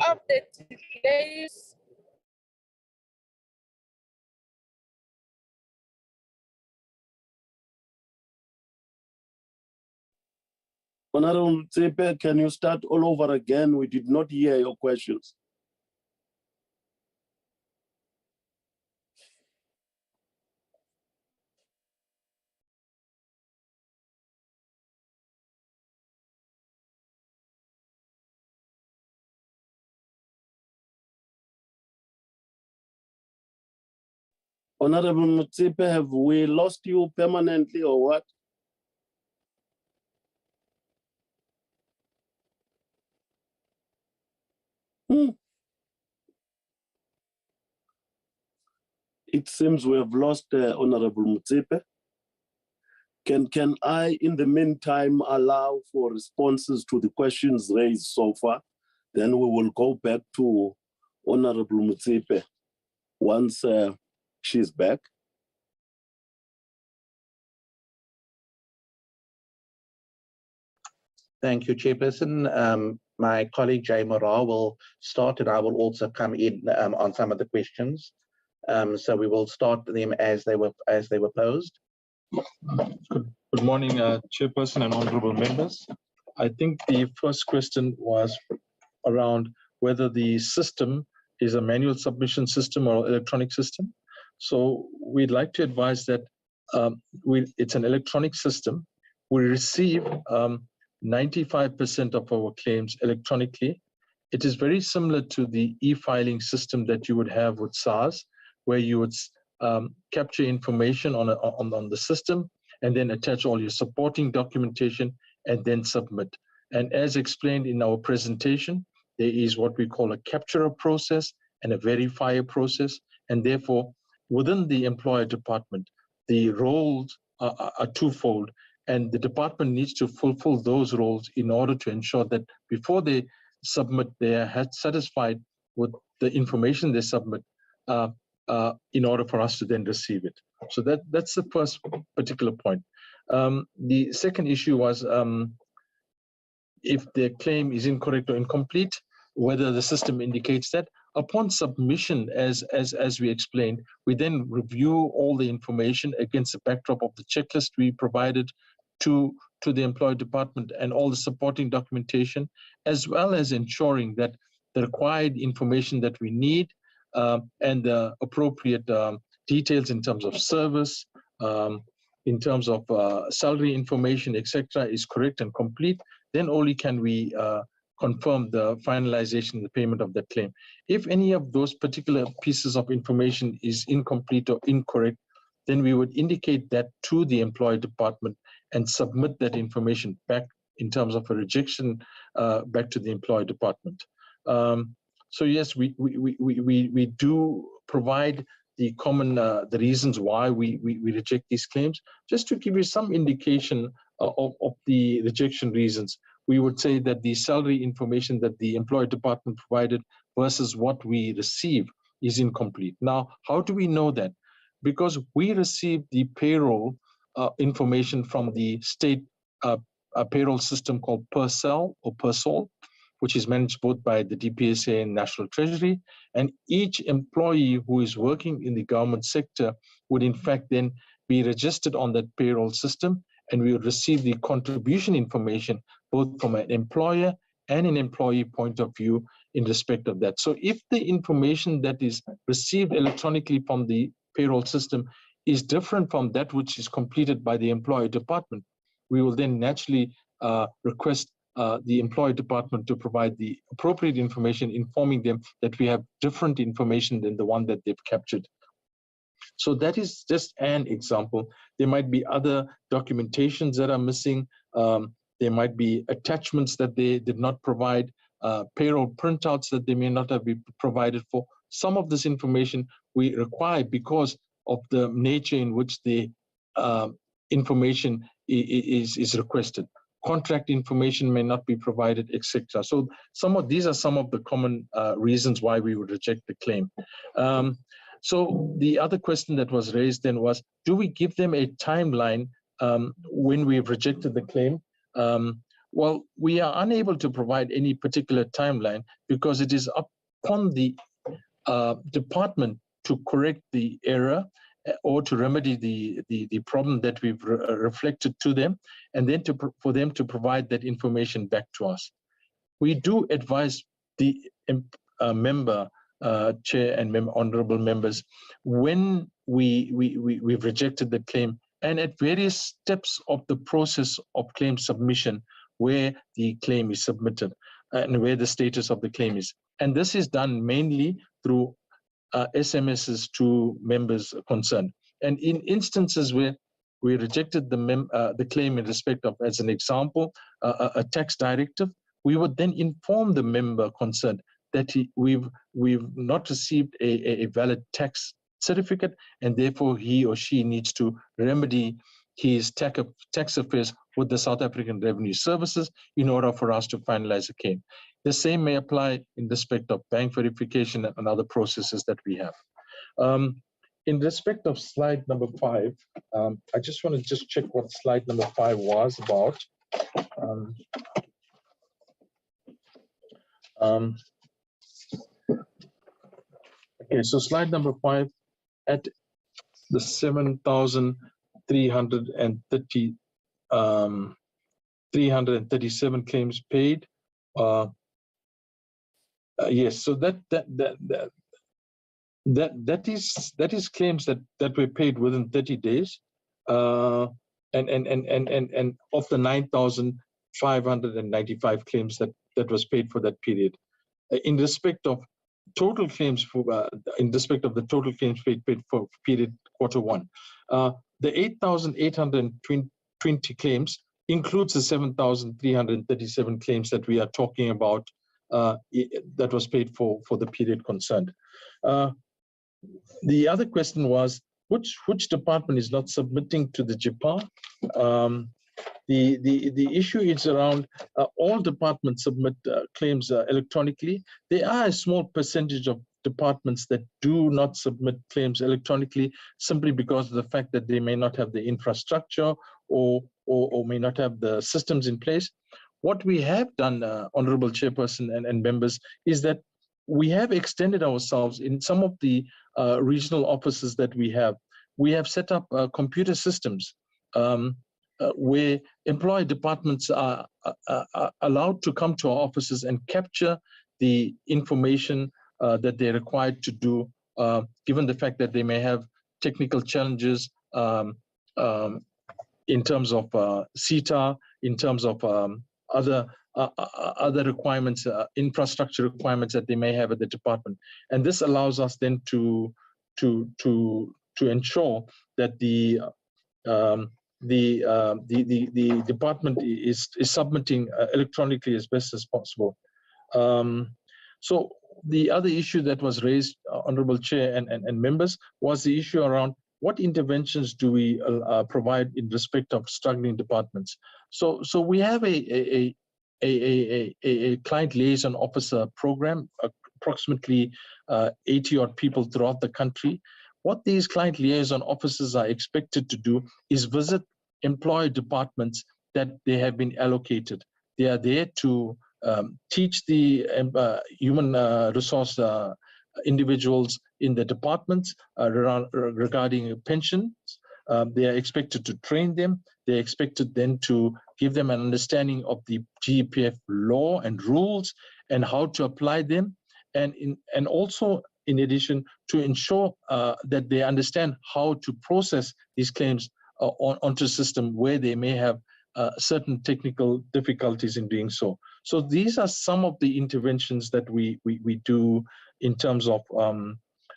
Speaker 9: Of the delays
Speaker 1: Honorable Mtsipe, can you start all over again? We did not hear your questions. Honorable Mtsipe, have we lost you permanently or what? It seems we have lost Honorable Mtsipe. Can I, in the meantime, allow for responses to the questions raised so far? Then we will go back to Honorable Mtsipe once she's back.
Speaker 10: Thank you, Chairperson. My colleague Jay Mora will start, and I will also come in on some of the questions. So we will start them as they were posed.
Speaker 14: Good morning, Chairperson and honorable members. I think the first question was around whether the system is a manual submission system or electronic system. So we'd like to advise that it's an electronic system. We receive 95% of our claims electronically. It is very similar to the e-filing system that you would have with SARS, where you would capture information on the system and then attach all your supporting documentation and then submit. And as explained in our presentation, there is what we call a capturer process and a verifier process. And therefore, within the employer department, the roles are twofold. And the department needs to fulfill those roles in order to ensure that before they submit, they are satisfied with the information they submit in order for us to then receive it. So that's the first particular point. The second issue was if the claim is incorrect or incomplete, whether the system indicates that. Upon submission, as we explained, we then review all the information against the backdrop of the checklist we provided to the employee department and all the supporting documentation, as well as ensuring that the required information that we need and the appropriate details in terms of service, in terms of salary information, etc., is correct and complete. Then only can we confirm the finalization, the payment of the claim. If any of those particular pieces of information is incomplete or incorrect, then we would indicate that to the employee department and submit that information back in terms of a rejection back to the employee department. So yes, we do provide the common the reasons why we reject these claims. Just to give you some indication of the rejection reasons, we would say that the salary information that the employee department provided versus what we receive is incomplete. Now, how do we know that? Because we receive the payroll information from the state payroll system called PERSOL or PERSOL, which is managed both by the DPSA and National Treasury. And each employee who is working in the government sector would in fact then be registered on that payroll system, and we would receive the contribution information both from an employer and an employee point of view in respect of that. So if the information that is received electronically from the payroll system is different from that which is completed by the employee department, we will then naturally request the employee department to provide the appropriate information, informing them that we have different information than the one that they've captured. So that is just an example. There might be other documentations that are missing. There might be attachments that they did not provide, payroll printouts that they may not have been provided for. Some of this information we require because of the nature in which the information is requested. contract information may not be provided, etc. So these are some of the common reasons why we would reject the claim. So the other question that was raised then was, do we give them a timeline when we've rejected the claim? Well, we are unable to provide any particular timeline because it is upon the department to correct the error or to remedy the problem that we've reflected to them, and then for them to provide that information back to us. We do advise the member, chair and honorable members, when we've rejected the claim, and at various steps of the process of claim submission where the claim is submitted and where the status of the claim is. And this is done mainly through SMSs to members concerned. And in instances where we rejected the claim in respect of, as an example, a tax directive, we would then inform the member concerned that we've not received a valid tax certificate, and therefore he or she needs to remedy his tax affairs with the South African Revenue Services in order for us to finalize a claim. The same may apply in respect of bank verification and other processes that we have. In respect of slide number 5, I just want to check what slide number 5 was about. Okay, so slide number 5, at the 337 claims paid. Yes, so that is claims that were paid within 30 days, and of the 9,595 claims that was paid for that period. In respect of total claims in respect of the total claims paid for period Q1, the 8,820 claims includes the 7,337 claims that we are talking about that was paid for the period concerned. The other question was, which department is not submitting to the JIPA? The issue is around all departments submit claims electronically. There are a small percentage of departments that do not submit claims electronically simply because of the fact that they may not have the infrastructure or may not have the systems in place. What we have done, Honorable Chairperson and members, is that we have extended ourselves in some of the regional offices that we have. We have set up computer systems where employee departments are allowed to come to our offices and capture the information that they're required to do, given the fact that they may have technical challenges in terms of CETA, in terms of other requirements, infrastructure requirements that they may have at the department. And this allows us then to ensure that the department is submitting electronically as best as possible. So the other issue that was raised, Honorable Chair and members, was the issue around what interventions do we provide in respect of struggling departments. So we have a client liaison officer program, approximately 80 odd people throughout the country. What these client liaison officers are expected to do is visit employee departments that they have been allocated. They are there to teach the human resource individuals in the departments regarding pensions. They are expected to train them. They're expected then to give them an understanding of the GEPF law and rules and how to apply them. And also, in addition, to ensure that they understand how to process these claims onto a system where they may have certain technical difficulties in doing so. So these are some of the interventions that we do in terms of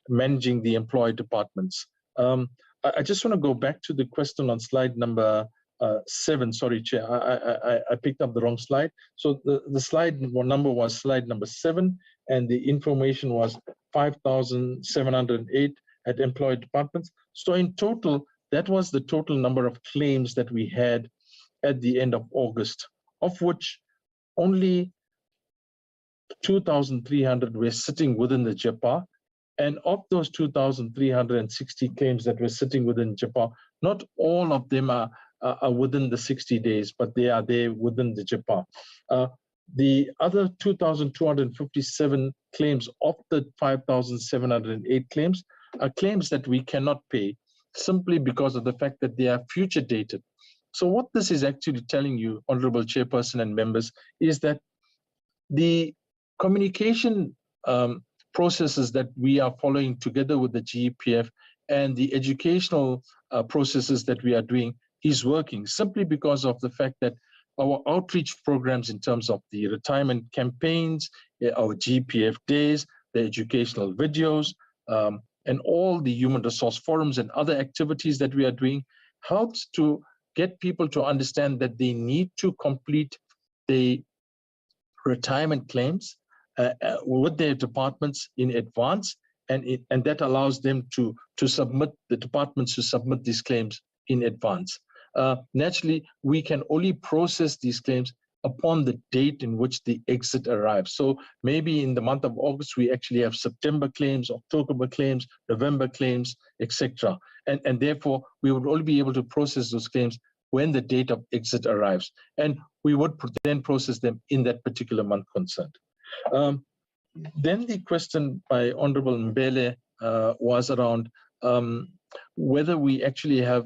Speaker 14: managing the employee departments. I just want to go back to the question on slide number 7. Sorry, Chair, I picked up the wrong slide. So the slide number was slide number 7, and the information was 5,708 at employee departments. So in total, that was the total number of claims that we had at the end of August. of which only 2,300 were sitting within the JEPA. And of those 2,360 claims that were sitting within JEPA, not all of them are within the 60 days, but they are there within the JEPA. The other 2,257 claims of the 5,708 claims are claims that we cannot pay simply because of the fact that they are future dated. So what this is actually telling you, Honorable Chairperson and members, is that the communication processes that we are following together with the GEPF and the educational processes that we are doing is working simply because of the fact that our outreach programs in terms of the retirement campaigns, our GEPF days, the educational videos, and all the human resource forums and other activities that we are doing helps to get people to understand that they need to complete the retirement claims with their departments in advance, and that allows them to submit, the departments to submit these claims in advance. Naturally, we can only process these claims upon the date in which the exit arrives. So maybe in the month of August, we actually have September claims, October claims, November claims, etc. And therefore, we would only be able to process those claims when the date of exit arrives. And we would then process them in that particular month concerned. Then the question by Honorable Mbele was around whether we actually have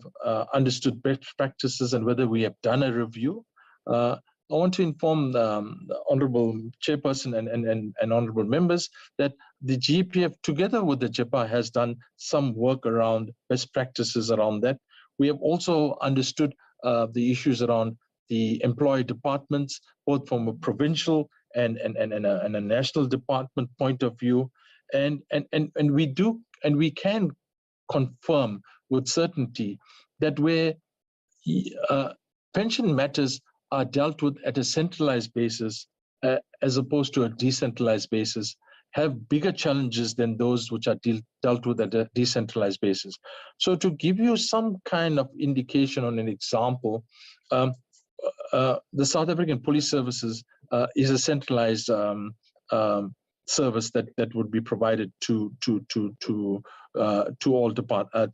Speaker 14: understood best practices and whether we have done a review. I want to inform the Honorable Chairperson and Honorable members that the GEPF, together with the JEPA, has done some work around best practices around that. We have also understood the issues around the employee departments, both from a provincial and a national department point of view, and we can confirm with certainty that where pension matters are dealt with at a centralized basis as opposed to a decentralized basis, have bigger challenges than those which are dealt with at a decentralized basis. So to give you some kind of indication on an example, the South African Police Services is a centralized service that would be provided to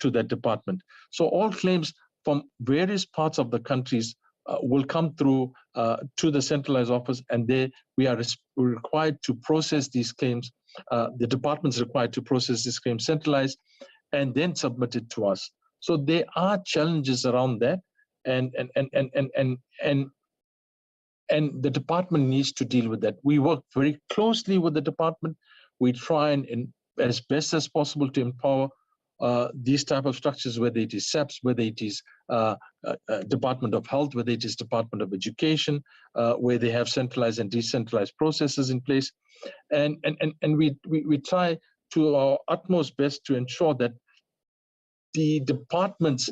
Speaker 14: that department. So all claims from various parts of the countries will come through to the centralized office, and there we are required to process these claims. The department is required to process these claims centralized and then submit it to us. So there are challenges around that, and the department needs to deal with that. We work very closely with the department. We try and as best as possible to empower these type of structures, whether it is SAPS, whether it is Department of Health, whether it is Department of Education, where they have centralized and decentralized processes in place. And we try to our utmost best to ensure that the departments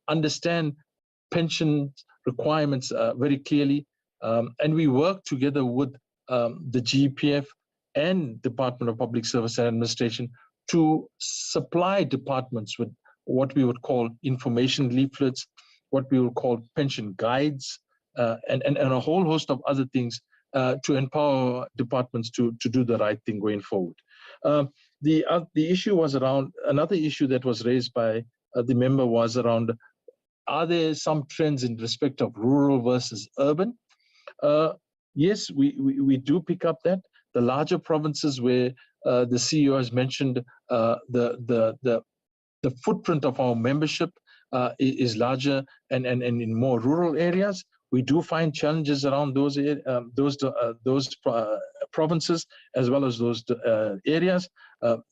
Speaker 14: understand pension requirements very clearly. And we work together with the GEPF and Department of Public Service and Administration to supply departments with what we would call information leaflets, what we would call pension guides, and a whole host of other things to empower departments to do the right thing going forward. The issue was around, another issue that was raised by the member was around, are there some trends in respect of rural versus urban? Yes, we do pick up that. The larger provinces where the CEO has mentioned, the footprint of our membership is larger, and in more rural areas, we do find challenges around those provinces as well as those areas. And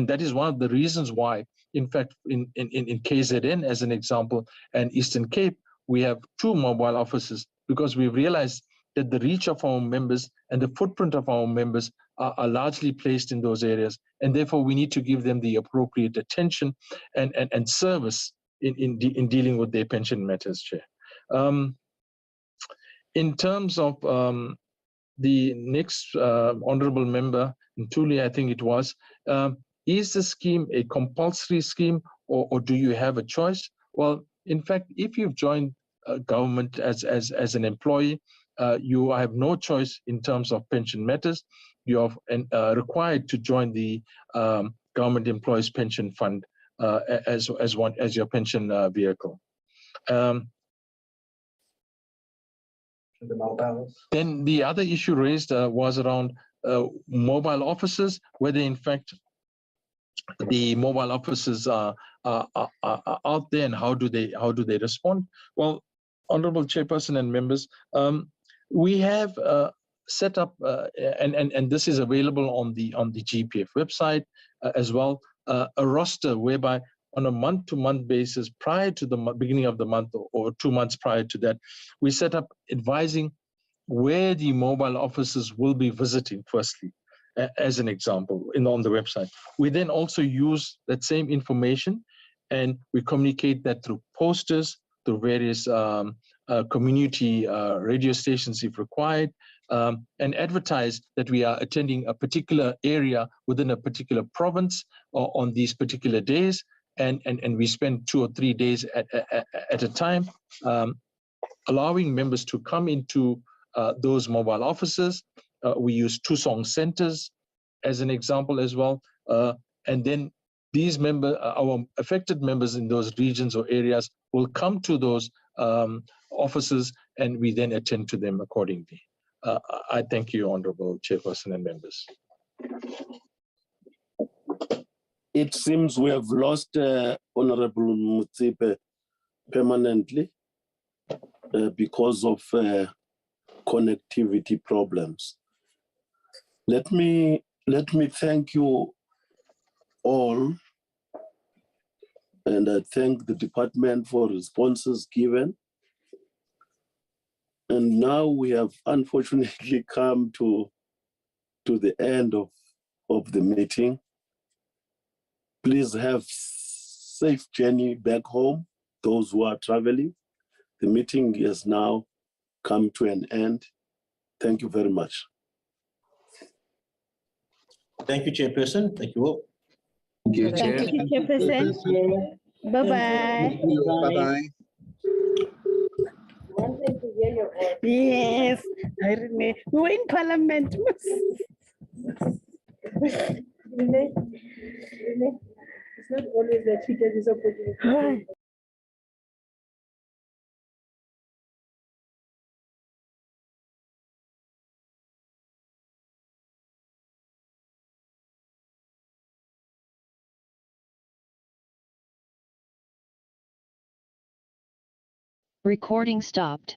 Speaker 14: that is one of the reasons why, in fact, in KZN, as an example, and Eastern Cape, we have 2 mobile offices, because we realized that the reach of our members and the footprint of our members are largely placed in those areas, and therefore we need to give them the appropriate attention and service in dealing with their pension matters, Chair. In terms of the next honourable member, Ntuli, I think it was, is the scheme a compulsory scheme, or do you have a choice? Well, in fact, if you've joined government as an employee, you have no choice in terms of pension matters. You are required to join the government employees pension fund as your pension vehicle. Then the other issue raised was around mobile offices, whether in fact the mobile offices are out there and how do they respond. Well, Honorable Chairperson and members, we have set up and this is available on the GPF website as well, a roster whereby on a month-to-month basis prior to the beginning of the month or 2 months prior to that, we set up advising where the mobile offices will be visiting firstly, as an example, on the website. We then also use that same information and we communicate that through posters, through various community radio stations if required, and advertise that we are attending a particular area within a particular province on these particular days, and we spend 2 or 3 days at a time, allowing members to come into those mobile offices. We use 2-song centers as an example as well. And then these our affected members in those regions or areas will come to those offices and we then attend to them accordingly. I thank you, Honorable Chairperson and members.
Speaker 1: It seems we have lost Honorable Mutsipe permanently because of connectivity problems. Let me thank you all, and I thank the department for responses given. And now we have unfortunately come to the end of the meeting. Please have safe journey back home, those who are traveling. The meeting has now come to an end. Thank you very much.
Speaker 7: Thank you, Chairperson. Thank you all.
Speaker 11: Thank you, Chair.
Speaker 2: Thank you, Chairperson. Bye-bye.
Speaker 15: Bye-bye.
Speaker 2: Yes, I remember. We were in Parliament.
Speaker 9: It's not always that we get this opportunity.
Speaker 16: Recording stopped.